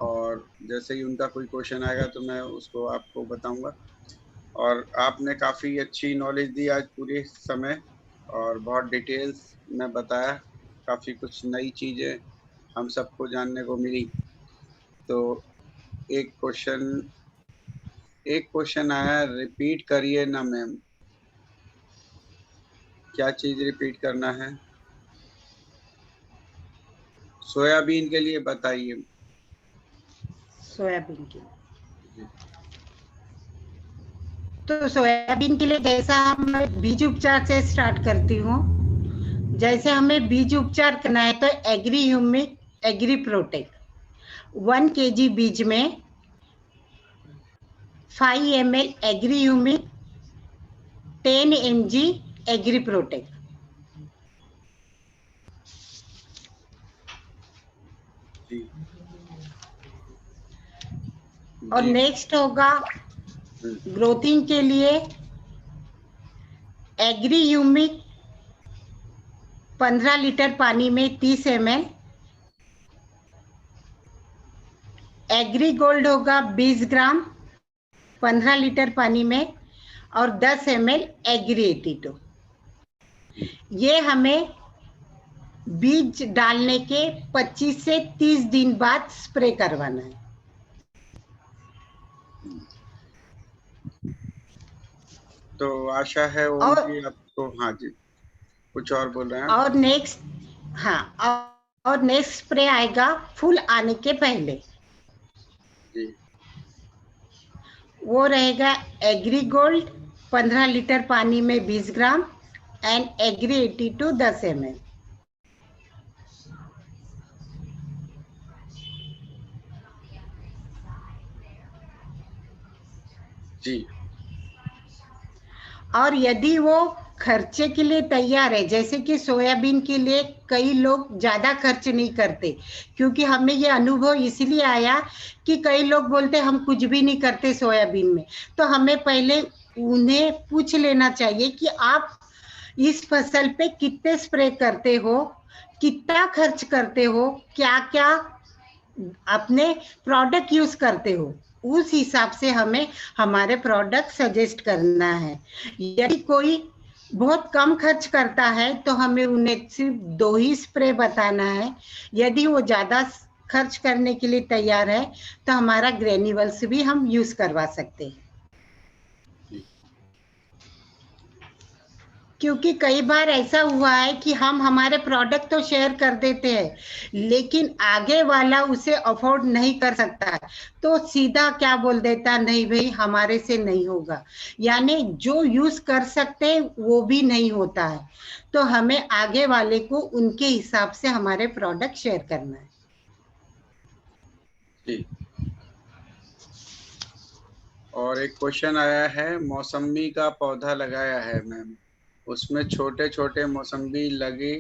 और जैसे ही उनका कोई क्वेश्चन आएगा तो मैं उसको आपको बताऊंगा। और आपने काफ़ी अच्छी नॉलेज दी आज पूरे समय, और बहुत डिटेल्स में बताया। काफ़ी कुछ नई चीज़ें हम सबको जानने को मिली। तो एक क्वेश्चन आया, रिपीट करिए ना मैम। क्या चीज़ रिपीट करना है? सोयाबीन के लिए बताइए। सोयाबीन की तो सोयाबीन के लिए जैसा हम बीज उपचार से स्टार्ट करती हूँ। जैसे हमें बीज उपचार करना है तो agri humic agri protect 1 kg बीज में 5 ml agri humic 10 mg agri protect. जी और जी। नेक्स्ट होगा ग्रोथिंग के लिए एग्री ह्यूमिक 15 लीटर पानी में 30 ml, एग्री गोल्ड होगा 20 ग्राम 15 लीटर पानी में, और 10 ml एग्री 82। ये हमें बीज डालने के 25 से 30 दिन बाद स्प्रे करवाना है। तो आशा है ओम और जी आपको, हाँ जी कुछ और बोल रहे हैं आप? और नेक्स्ट, हाँ, और नेक्स्ट स्प्रे आएगा फूल आने के पहले। जी वो रहेगा एग्री गोल्ड 15 लीटर पानी में 20 ग्राम एंड एग्री 82 10 ml। जी। और यदि वो खर्चे के लिए तैयार है, जैसे कि सोयाबीन के लिए कई लोग ज़्यादा खर्च नहीं करते, क्योंकि हमें ये अनुभव इसलिए आया कि कई लोग बोलते हम कुछ भी नहीं करते सोयाबीन में। तो हमें पहले उन्हें पूछ लेना चाहिए कि आप इस फसल पे कितने स्प्रे करते हो, कितना खर्च करते हो, क्या क्या अपने प्रोडक्ट यूज करते हो। उस हिसाब से हमें हमारे प्रोडक्ट सजेस्ट करना है। यदि कोई बहुत कम खर्च करता है तो हमें उन्हें सिर्फ 2 ही स्प्रे बताना है। यदि वो ज्यादा खर्च करने के लिए तैयार है तो हमारा ग्रेन्यूल्स भी हम यूज करवा सकते हैं। क्योंकि कई बार ऐसा हुआ है कि हम हमारे प्रोडक्ट तो शेयर कर देते हैं, लेकिन आगे वाला उसे अफोर्ड नहीं कर सकता, तो सीधा क्या बोल देता, नहीं भाई हमारे से नहीं होगा। यानी जो यूज कर सकते हैं वो भी नहीं होता है। तो हमें आगे वाले को उनके हिसाब से हमारे प्रोडक्ट शेयर करना है। जी। और एक क्वेश्चन आया है, मौसम्बी का पौधा लगाया है मैम, उसमें छोटे छोटे मौसम्बी लगे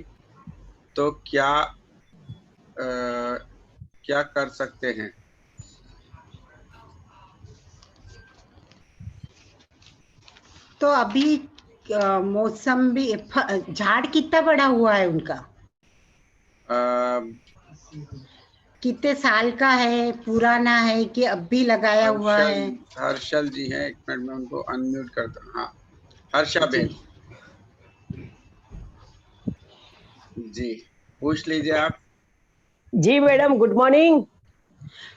तो क्या कर सकते हैं? तो अभी मौसम्बी झाड़ कितना बड़ा हुआ है उनका, अ, कितने साल का है, पुराना है कि अब भी लगाया हुआ हर्षल है? हर्षल जी हैं, एक मिनट में उनको अनम्यूट करता हूँ। हाँ, हर्षा जी बेन। जी, पूछ लीजिए आप। जी madam, good morning.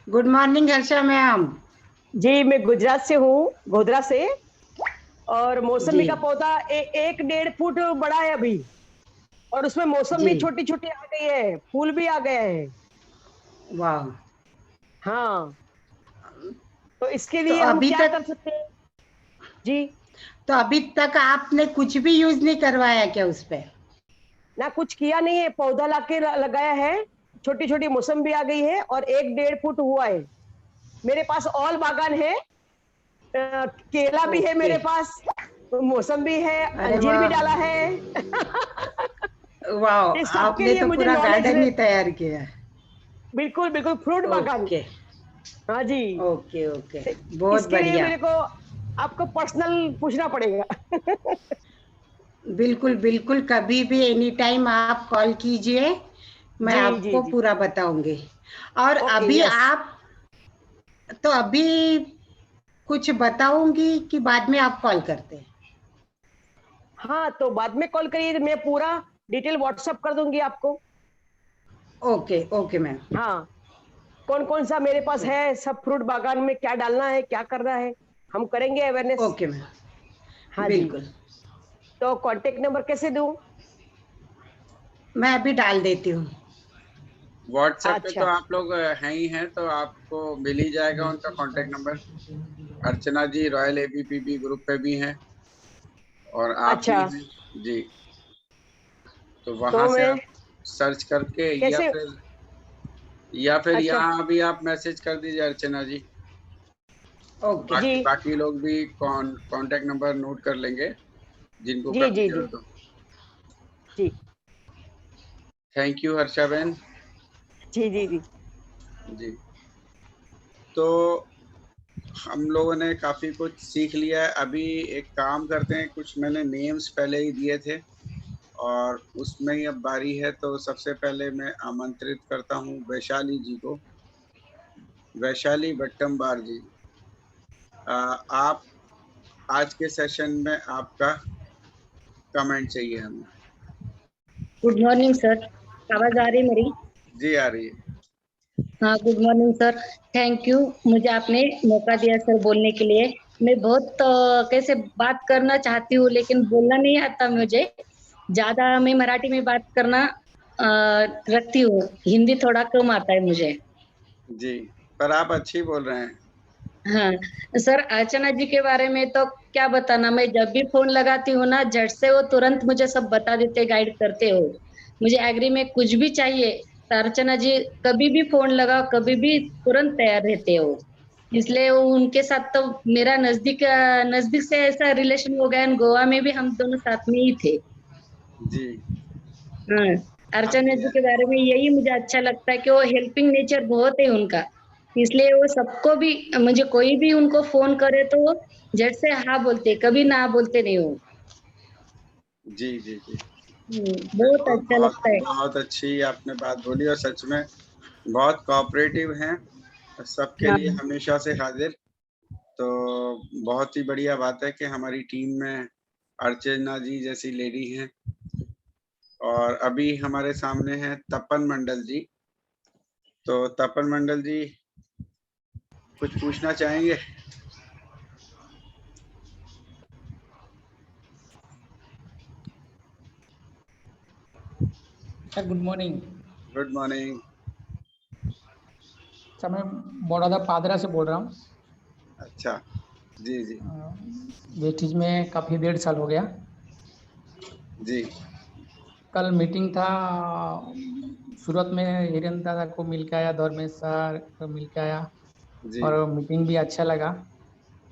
Good morning Harsha ma'am. जी मैं गुजरात से हूँ, गोधरा से। और जी मौसमी का पौधा 1-1.5 फुट बड़ा है अभी, और उसमें मौसम जी, भी छोटी छोटी आ गई है, फूल भी आ गए हैं। वाह। हाँ, तो इसके तो लिए हम अभी क्या तक कर सकते हैं? जी, तो अभी तक आपने कुछ भी यूज नहीं करवाया क्या उस पे? ना कुछ किया नहीं है, पौधा लाके लगाया है। छोटी छोटी मौसम भी आ गई है और 1-1.5 फुट हुआ है। मेरे पास ऑल बागान है। केला भी है ओके। मेरे पास, मौसम भी है, अरे अंजीर भी वाह, डाला है। ये वाह, सबके आपने लिए तो मुझे पूरा नॉलेज गार्डन है। ही तैयार किया है। बिल्कुल बिल्कुल, फ्रूट बागान। ओके हाँ जी। ओके ओके, बहुत इसके लिए बढ़िया। मेरे को आपको पर्सनल पूछना पड़ेगा। बिल्कुल बिल्कुल, कभी भी एनी टाइम आप कॉल कीजिए, मैं जी जी आपको जी। पूरा बताऊंगी। और ओके, अभी यस। आप, तो अभी कुछ बताऊंगी कि बाद में आप कॉल करते हैं? हाँ, तो बाद में कॉल करिए, मैं पूरा डिटेल व्हाट्सअप कर दूंगी आपको। Okay okay ma'am. हाँ, कौन कौन सा मेरे पास है, सब फ्रूट बागान में क्या डालना है, क्या करना है, हम करेंगे अवेयरनेस। ओके मैम, हाँ जी। बिल्कुल। तो कांटेक्ट नंबर कैसे दूं? मैं अभी डाल देती हूँ। व्हाट्सएप पे तो अच्छा। आप लोग हैं ही हैं, तो आपको मिल ही जाएगा उनका कांटेक्ट नंबर। अर्चना जी रॉयल एबीपीबी ग्रुप पे भी हैं, और आप भी अच्छा, हैं। जी, तो वहां तो से मैं आप सर्च करके, कैसे? या फिर अच्छा। यहाँ भी आप मैसेज कर दीजिए अर्चना जी। ओके। जी बाकी बाकी लोग भी कांटेक्ट नंबर नोट कर लेंगे, जिनको जी करनी जी जी जरूरत हो। जी थैंक यू हर्षा बहन। जी जी जी। जी, तो हम लोगों ने काफी कुछ सीख लिया है। अभी एक काम करते हैं, कुछ मैंने नेम्स पहले ही दिए थे और उसमें ही अब बारी है, तो सबसे पहले मैं आमंत्रित करता हूँ वैशाली जी को। वैशाली भट्टम्बार जी, आप आज के सेशन में आपका कमेंट चाहिए हमें। गुड मॉर्निंग सर, आवाज आ रही है मेरी? जी आ रही है। हाँ, good morning sir. Thank you, मुझे आपने मौका दिया सर बोलने के लिए। मैं बहुत कैसे बात करना चाहती हूँ लेकिन बोलना नहीं आता मुझे ज्यादा। मैं मराठी में बात करना रखती हूँ, हिंदी थोड़ा कम आता है मुझे। जी, पर आप अच्छी बोल रहे हैं। हाँ सर, अर्चना जी के बारे में तो क्या बताना, मैं जब भी फोन लगाती हूँ ना झट से वो तुरंत मुझे सब बता देते, गाइड करते हो। मुझे एग्री में कुछ भी चाहिए तो अर्चना जी कभी भी फोन लगाओ, कभी भी तुरंत तैयार रहते हो। इसलिए वो उनके साथ तो मेरा नजदीक नजदीक से ऐसा रिलेशन हो गया। and गोवा में भी हम दोनों साथ में ही थे। जी। हाँ, अर्चना आपकी जी के बारे में यही मुझे अच्छा लगता है कि वो हेल्पिंग नेचर बहुत है उनका। इसलिए वो सबको भी, मुझे कोई भी उनको फोन करे तो वो झट से हाँ बोलते, कभी ना बोलते नहीं वो। जी जी जी। बहुत बिल्कुल, अच्छा बहुत लगता है। बहुत अच्छी आपने बात बोली और सच में बहुत कोऑपरेटिव हैं, सबके लिए हाँ, हमेशा से हाजिर। तो बहुत ही बढ़िया बात है कि हमारी टीम में अर्चना जी जैसी लेडी हैं। और अभी हमारे सामने हैं तपन मंडल जी। तो तपन मंडल जी कुछ पूछना चाहेंगे? Sir good morning. Good morning. Sir मैं बड़ौदा पादरा से बोल रहा हूँ। अच्छा। जी जी। वेस्टीज में काफ़ी 1.5 साल हो गया। जी कल मीटिंग था, सूरत में हिरेन दादा को मिल के आया, धर्मेश सर को मिल के आया जी और मीटिंग भी अच्छा लगा।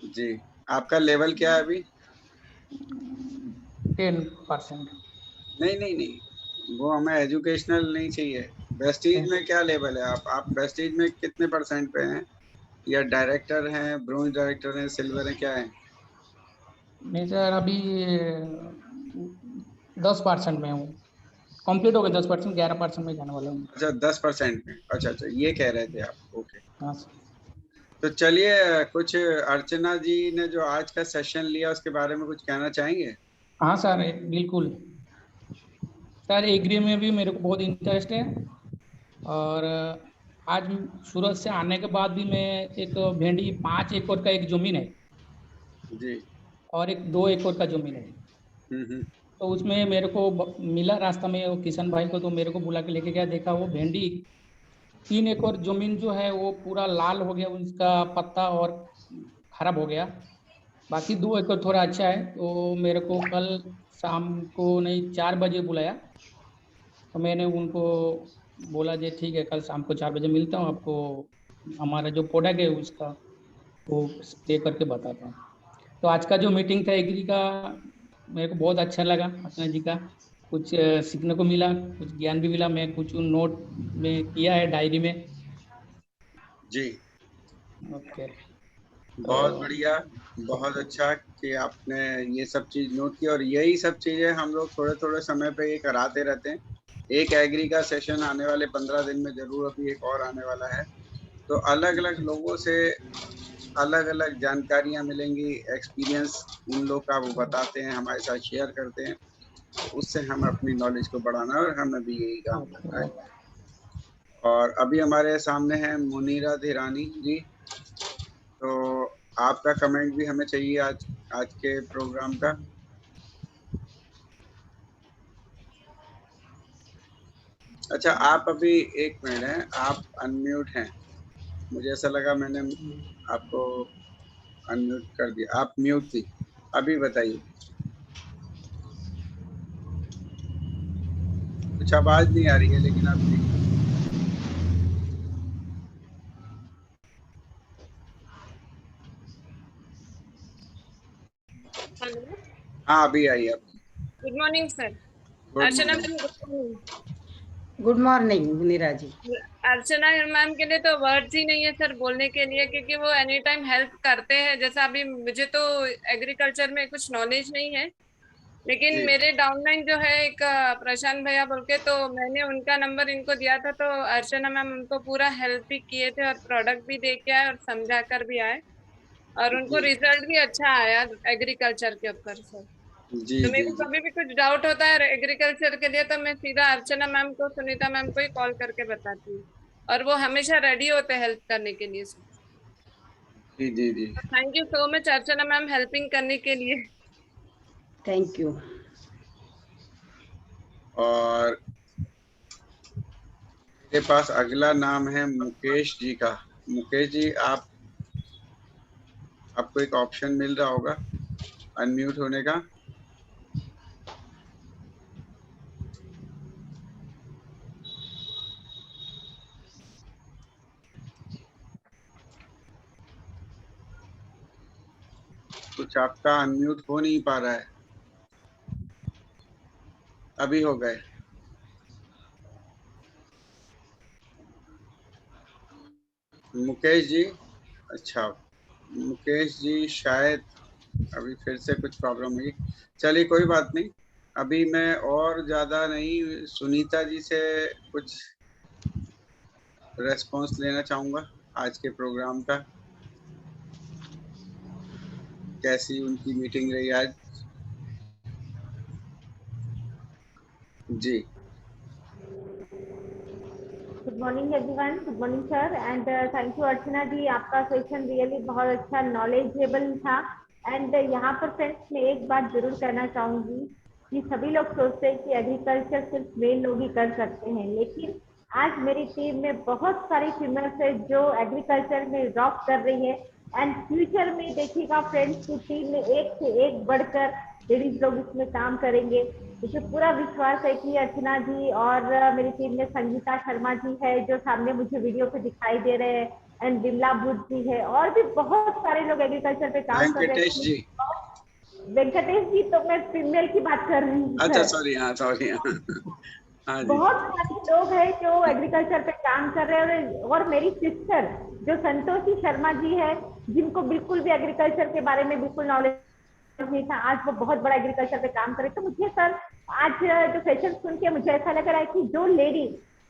जी। आपका लेवल क्या है अभी? 10%। नहीं नहीं नहीं, वो हमें एजुकेशनल नहीं चाहिए। वेस्टीज में क्या लेवल है? आप वेस्टीज में कितने परसेंट पे हैं? या डायरेक्टर हैं, ब्रोंज डायरेक्टर हैं, सिल्वर हैं, क्या है? नहीं सर, अभी 10% में हूँ। कंप्लीट हो गया 10%, 11% में जाने वाला हूँ। अच्छा, 10% में। अच्छा अच्छा, ये कह रहे थे आप। ओके। हाँ सर। तो चलिए, कुछ अर्चना जी ने जो आज का सेशन लिया उसके बारे में कुछ कहना चाहेंगे? हाँ सर, बिल्कुल सर, एग्री में भी मेरे को बहुत इंटरेस्ट है। और आज सूरत से आने के बाद भी मैं एक भेंडी 5 एकड़ का एक जमीन है जी। और एक 2 एकड़ का जमीन है। हम्म। तो उसमें मेरे को मिला रास्ता में वो किशन भाई को, तो मेरे को बुला के लेके गया, देखा वो भेंडी 3 एकड़ जमीन जो है वो पूरा लाल हो गया, उसका पत्ता और खराब हो गया। बाकी 2 एकड़ थोड़ा अच्छा है। तो मेरे को कल शाम को नहीं 4 बजे बुलाया। तो मैंने उनको बोला जी ठीक है, कल शाम को 4 बजे मिलता हूँ आपको, हमारा जो प्रोडक्ट है उसका वो स्प्रे करके बताता हूँ। तो आज का जो मीटिंग था एग्री का, मेरे को बहुत अच्छा लगा। अपना जी का कुछ सीखने को मिला, कुछ ज्ञान भी मिला। मैं कुछ नोट में किया है डायरी में। जी। ओके। तो बहुत बढ़िया। बहुत अच्छा कि आपने ये सब चीज नोट की, और यही सब चीजें हम लोग थोड़े थोड़े समय पे ये कराते रहते हैं। एक एग्री का सेशन आने वाले 15 दिन में जरूर, अभी एक और आने वाला है। तो अलग अलग लोगों से अलग अलग जानकारियां मिलेंगी, एक्सपीरियंस उन लोग का वो बताते हैं, हमारे साथ शेयर करते हैं। तो उससे हम अपनी नॉलेज को बढ़ाना है और हमें भी यही काम ओके करना है। ओके। और अभी हमारे सामने हैं मुनीरा धीरानी जी। तो आपका कमेंट भी हमें चाहिए आज आज के प्रोग्राम का। अच्छा, आप अभी एक मिनट है, आप अनम्यूट हैं। मुझे ऐसा लगा मैंने आपको अनम्यूट कर दिया, आप म्यूट थी। अभी बताइए। कुछ आवाज नहीं आ रही है लेकिन आपकी। हेलो। हाँ, अभी आई आपकी। Good morning sir. Good Archana morning. Ma'am, good morning. Good morning Munira ji. Archana ma'am के लिए तो वर्ड्स ही नहीं है सर बोलने के लिए, क्योंकि वो एनी टाइम हेल्प करते हैं। जैसा अभी मुझे तो एग्रीकल्चर में कुछ नॉलेज नहीं है, लेकिन जी मेरे डाउनलाइन जो है एक प्रशांत भैया बोल के, तो मैंने उनका नंबर इनको दिया था। तो अर्चना मैम उनको पूरा हेल्प भी किए थे और प्रोडक्ट भी दे के आए और समझा कर भी आए, और उनको जी रिजल्ट भी अच्छा आया एग्रीकल्चर के ऊपर सर। जी तो मेरे जी को जी। कभी भी कुछ डाउट होता है एग्रीकल्चर के लिए, तो मैं सीधा अर्चना मैम को, सुनीता मैम को ही कॉल करके बताती हूँ, और वो हमेशा रेडी होते हैं हेल्प करने के लिए। जी जी जी। Thank you so much Archana ma'am helping करने के लिए। Thank you. और मेरे पास अगला नाम है मुकेश जी का। मुकेश जी, आप आपको एक ऑप्शन मिल रहा होगा अनम्यूट होने का। कुछ आपका अनम्यूट हो नहीं पा रहा है। अभी हो गए। मुकेश जी, अच्छा मुकेश जी शायद अभी फिर से कुछ प्रॉब्लम हुई। चलिए कोई बात नहीं, अभी मैं और ज्यादा नहीं, सुनीता जी से कुछ रेस्पॉन्स लेना चाहूंगा आज के प्रोग्राम का। कैसी उनकी मीटिंग रही आज? जी। Good morning everyone, good morning sir and thank you Archana ji, आपका सेशन रियली बहुत अच्छा नॉलेजेबल था। एंड यहाँ पर फ्रेंड्स मैं एक बात जरूर कहना चाहूंगी कि सभी लोग सोचते हैं कि एग्रीकल्चर सिर्फ मेल लोग ही कर सकते हैं, लेकिन आज मेरी टीम में बहुत सारी फीमेल्स है जो एग्रीकल्चर में रॉक कर रही है। एंड फ्यूचर में देखिएगा फ्रेंड्स की टीम में एक से एक बढ़कर लेडीज लोग इसमें काम करेंगे। मुझे पूरा विश्वास है कि अर्चना जी और मेरी टीम में संगीता शर्मा जी है जो सामने मुझे वीडियो पे दिखाई दे रहे हैं, एंड बिमला बुद्ध जी है, और भी बहुत सारे लोग एग्रीकल्चर पे काम कर रहे वेंकटेश जी। हैं। वेंकटेश जी तो मैं फीमेल की बात कर रही हूँ। अच्छा सॉरी, हाँ सॉरी। हाँ जी। बहुत सारे लोग हैं जो एग्रीकल्चर पे काम कर रहे हैं, और मेरी सिस्टर जो संतोषी शर्मा जी है जिनको बिल्कुल भी एग्रीकल्चर के बारे में बिल्कुल नॉलेज नहीं था, आज वो बहुत बड़ा एग्रीकल्चर पे काम करे। तो मुझे सर आज जो सेशन सुन के मुझे ऐसा लग रहा है कि जो लेडी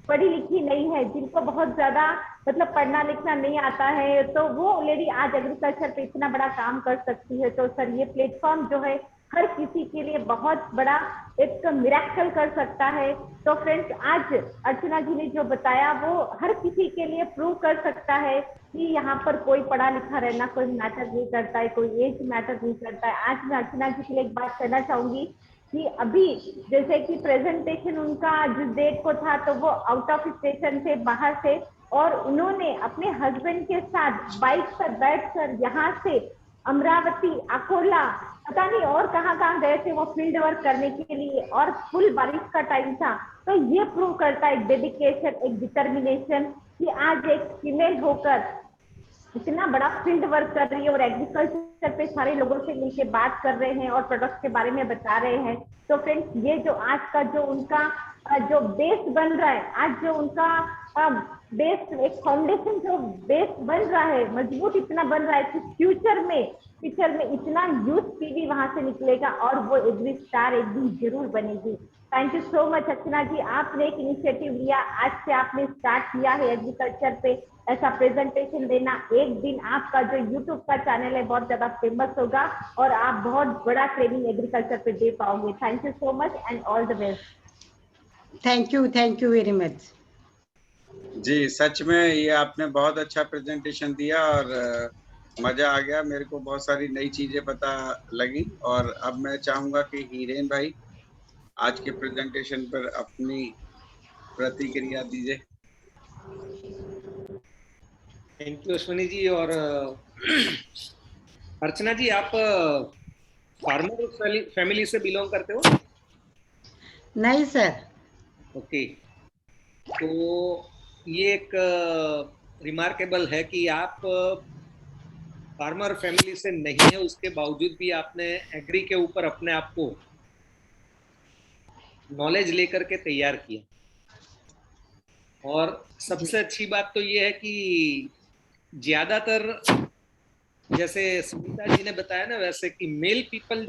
पढ़ी लिखी नहीं है, जिनको बहुत ज्यादा मतलब पढ़ना लिखना नहीं आता है, तो वो लेडी आज एग्रीकल्चर पे इतना बड़ा काम कर सकती है। तो सर ये प्लेटफॉर्म जो है हर किसी के लिए बहुत बड़ा एक मिरेकल कर सकता है। तो फ्रेंड्स आज अर्चना जी ने जो बताया वो हर किसी के लिए प्रूव कर सकता है कि यहाँ पर कोई पढ़ा लिखा रहना कोई मैटर नहीं करता है, कोई एज मैटर नहीं करता है। आज मैं अर्चना जी के लिए एक बात कहना चाहूंगी कि अभी जैसे कि प्रेजेंटेशन उनका जिस डेट को था तो वो आउट ऑफ स्टेशन से बाहर थे, और उन्होंने अपने हस्बैंड के साथ बाइक पर बैठकर यहाँ से अमरावती, अकोला, पता नहीं और कहाँ कहाँ गए थे वो फील्ड वर्क करने के लिए, और फुल बारिश का टाइम था। तो ये प्रूव करता है एक डेडिकेशन, एक डिटर्मिनेशन कि आज एक फीमेल होकर इतना बड़ा फील्ड वर्क कर रही है और एग्रीकल्चर पे सारे लोगों से मिलकर बात कर रहे हैं और प्रोडक्ट्स के बारे में बता रहे हैं। तो फ्रेंड्स ये जो आज का जो उनका जो बेस बन रहा है, आज जो उनका बेस एक फाउंडेशन जो बेस बन रहा है मजबूत इतना बन रहा है कि फ्यूचर में इतना यूथ पीवी वहां से निकलेगा और वो एग्री स्टार एक दिन जरूर बनेगी। थैंक यू सो मच अर्चना जी, आपने एक इनिशिएटिव लिया, आज से आपने स्टार्ट किया है एग्रीकल्चर पे ऐसा प्रेजेंटेशन देना। एक दिन आपका जो यूट्यूब का चैनल है बहुत ज्यादा फेमस होगा और आप बहुत बड़ा ट्रेनिंग एग्रीकल्चर पे दे पाओगे। Thank you so much and all the best. Thank you very much. जी सच में ये आपने बहुत अच्छा प्रेजेंटेशन दिया और मजा आ गया, मेरे को बहुत सारी नई चीजें पता लगी। और अब मैं चाहूंगा कि हीरेन भाई आज के प्रेजेंटेशन पर अपनी प्रतिक्रिया दीजिए। Thank you Ashwini ji. और अर्चना जी, आप फार्मर फैमिली से बिलोंग करते हो? नहीं सर। ओके, तो ये एक रिमार्केबल है कि आप फार्मर फैमिली से नहीं है, उसके बावजूद भी आपने एग्री के ऊपर अपने आप को नॉलेज लेकर के तैयार किया। और सबसे अच्छी बात तो ये है कि ज्यादातर जैसे सुनीता जी ने बताया ना, वैसे कि मेल पीपल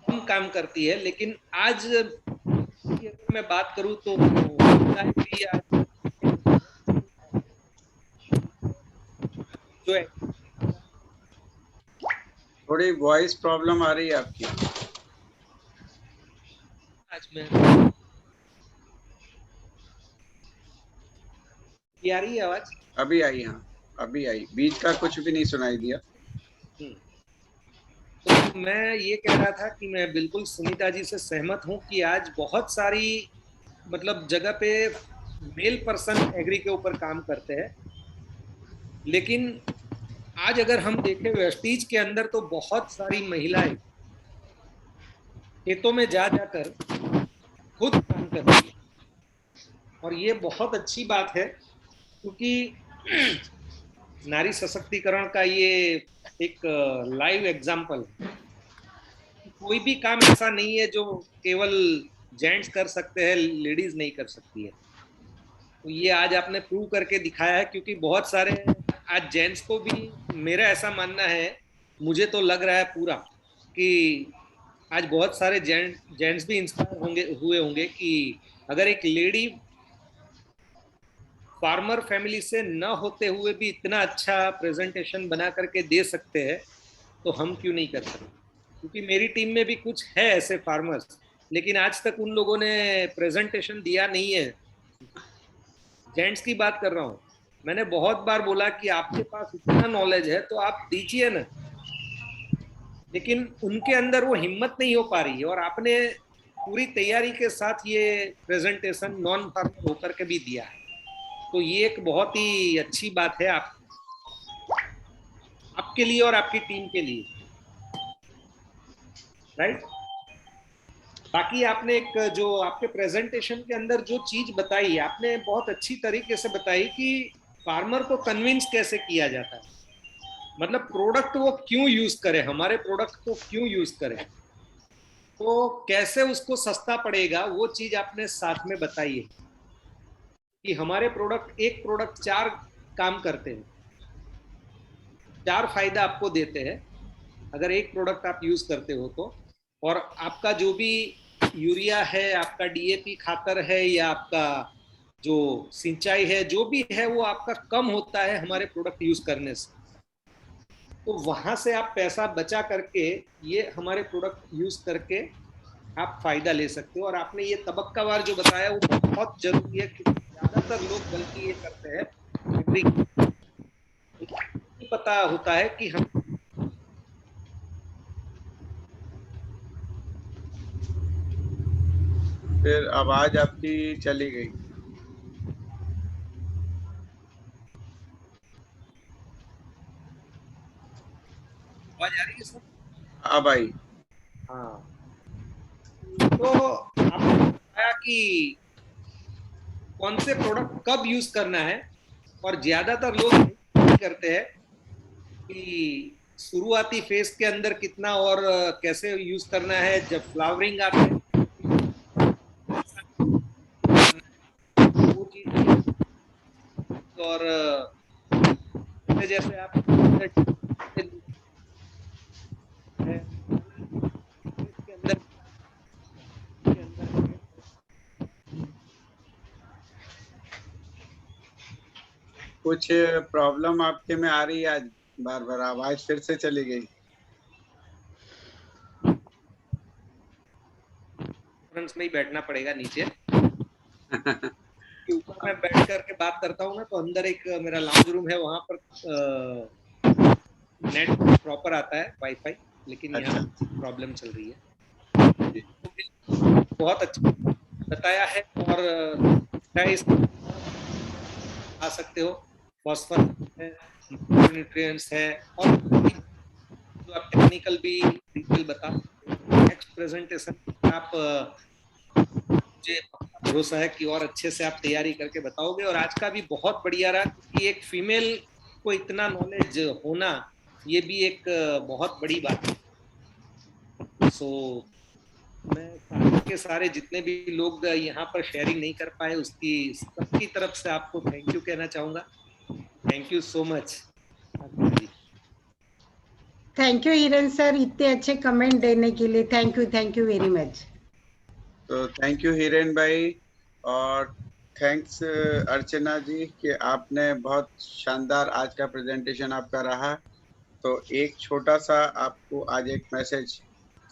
कम काम करती है, लेकिन आज मैं बात करूं तो जो है थोड़ी वॉइस प्रॉब्लम आ रही है आपकी। आज में आ रही है आवाज? अभी आई, हाँ अभी आई, बीच का कुछ भी नहीं सुनाई दिया। तो मैं ये कह रहा था कि मैं बिल्कुल सुनीता जी से सहमत हूं कि आज बहुत सारी मतलब जगह पे मेल पर्सन एग्री के ऊपर काम करते हैं, लेकिन आज अगर हम देखें वेस्टीज के अंदर तो बहुत सारी महिलाएं खेतों में जा जाकर खुद काम कर रही है। और ये बहुत अच्छी बात है, क्योंकि नारी सशक्तिकरण का ये एक लाइव एग्जाम्पल है। कोई भी काम ऐसा नहीं है जो केवल जेंट्स कर सकते हैं, लेडीज नहीं कर सकती है। तो ये आज आपने प्रूव करके दिखाया है, क्योंकि बहुत सारे आज जेंट्स को भी, मेरा ऐसा मानना है, मुझे तो लग रहा है पूरा कि आज बहुत सारे जेंट्स भी इंस्पायर हुए होंगे कि अगर एक लेडी फार्मर फैमिली से न होते हुए भी इतना अच्छा प्रेजेंटेशन बना करके दे सकते हैं, तो हम क्यों नहीं कर सकते। क्योंकि मेरी टीम में भी कुछ है ऐसे फार्मर्स, लेकिन आज तक उन लोगों ने प्रेजेंटेशन दिया नहीं है। जेंट्स की बात कर रहा हूँ। मैंने बहुत बार बोला कि आपके पास इतना नॉलेज है तो आप दीजिए ना, लेकिन उनके अंदर वो हिम्मत नहीं हो पा रही है। और आपने पूरी तैयारी के साथ ये प्रेजेंटेशन नॉन फार्मर होकर के भी दिया है, तो ये एक बहुत ही अच्छी बात है आपके लिए और आपकी टीम के लिए, राइट। बाकी आपने एक जो आपके प्रेजेंटेशन के अंदर जो चीज बताई, आपने बहुत अच्छी तरीके से बताई कि फार्मर को कन्विंस कैसे किया जाता है, मतलब प्रोडक्ट वो क्यों यूज करे, हमारे प्रोडक्ट को क्यों यूज करे, तो कैसे उसको सस्ता पड़ेगा, वो चीज आपने साथ में बताई है कि हमारे प्रोडक्ट, एक प्रोडक्ट 4 काम करते हैं, 4 फायदा आपको देते हैं अगर एक प्रोडक्ट आप यूज करते हो तो। और आपका जो भी यूरिया है, आपका डीएपी खातर है, या आपका जो सिंचाई है, जो भी है, वो आपका कम होता है हमारे प्रोडक्ट यूज करने से। तो वहां से आप पैसा बचा करके ये हमारे प्रोडक्ट यूज करके आप फायदा ले सकते हो। और आपने ये तबक्कावार जो बताया वो बहुत जरूरी है, क्योंकि ज्यादातर लोग गलती ये करते हैं, पता होता है कि हम फिर आवाज आपकी चली गई। आवाज आ रही है सर? अब आई। हाँ, तो आपने बताया कि कौन से प्रोडक्ट कब यूज करना है, और ज्यादातर लोग करते हैं कि शुरुआती फेज के अंदर कितना और कैसे यूज करना है, जब फ्लावरिंग आते हैं वो चीज, और जैसे आप कुछ प्रॉब्लम आपके में आ रही है आज, बार बार आवाज फिर से चली गई। कॉन्फ्रेंस में ही बैठना पड़ेगा नीचे कि ऊपर मैं बैठ करके बात करता हूँ ना, तो अंदर एक मेरा लाउंज रूम है, वहां पर नेट प्रॉपर आता है, वाईफाई, लेकिन यहाँ प्रॉब्लम चल रही है। बहुत अच्छा बताया है। और इस आ सकते हो, फॉस्फोरस है, न्यूट्रिएंट्स है, और जो आप टेक्निकल भी डिटेल बता। नेक्स्ट प्रेजेंटेशन आप मुझे भरोसा है कि और अच्छे से आप तैयारी करके बताओगे। और आज का भी बहुत बढ़िया रहा, कि एक फीमेल को इतना नॉलेज होना, ये भी एक बहुत बड़ी बात है। सो मैं सारे के सारे जितने भी लोग यहाँ पर शेयरिंग नहीं कर पाए, उसकी सबकी तरफ से आपको थैंक यू कहना चाहूंगा। Thank you so much. Thank you हिरन सर, इतने अच्छे कमेंट देने के लिए। Thank you very much. तो थैंक यू हिरेन भाई, और थैंक्स अर्चना जी कि आपने बहुत शानदार आज का प्रेजेंटेशन आपका रहा। तो एक छोटा सा आपको आज एक मैसेज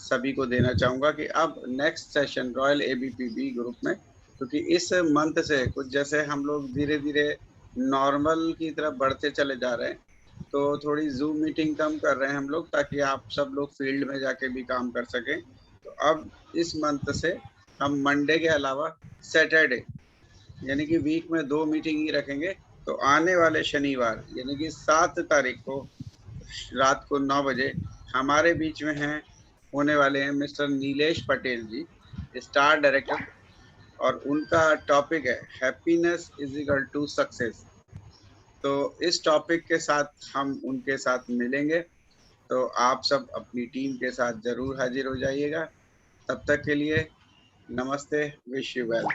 सभी को देना चाहूँगा कि अब नेक्स्ट सेशन रॉयल एबीपीबी ग्रुप में, क्योंकि इस मंथ से कुछ जैसे हम लोग धीरे धीरे नॉर्मल की तरफ बढ़ते चले जा रहे हैं, तो थोड़ी जूम मीटिंग कम कर रहे हैं हम लोग, ताकि आप सब लोग फील्ड में जाके भी काम कर सकें। तो अब इस मंथ से हम मंडे के अलावा सैटरडे, यानी कि वीक में 2 मीटिंग ही रखेंगे। तो आने वाले शनिवार यानी कि 7 तारीख को रात को 9 बजे हमारे बीच में हैं, होने वाले हैं mister Nilesh Patel ji, star director, और उनका टॉपिक है happiness is equal to success. तो इस टॉपिक के साथ हम उनके साथ मिलेंगे, तो आप सब अपनी टीम के साथ जरूर हाजिर हो जाइएगा। तब तक के लिए नमस्ते, विश यू वेल।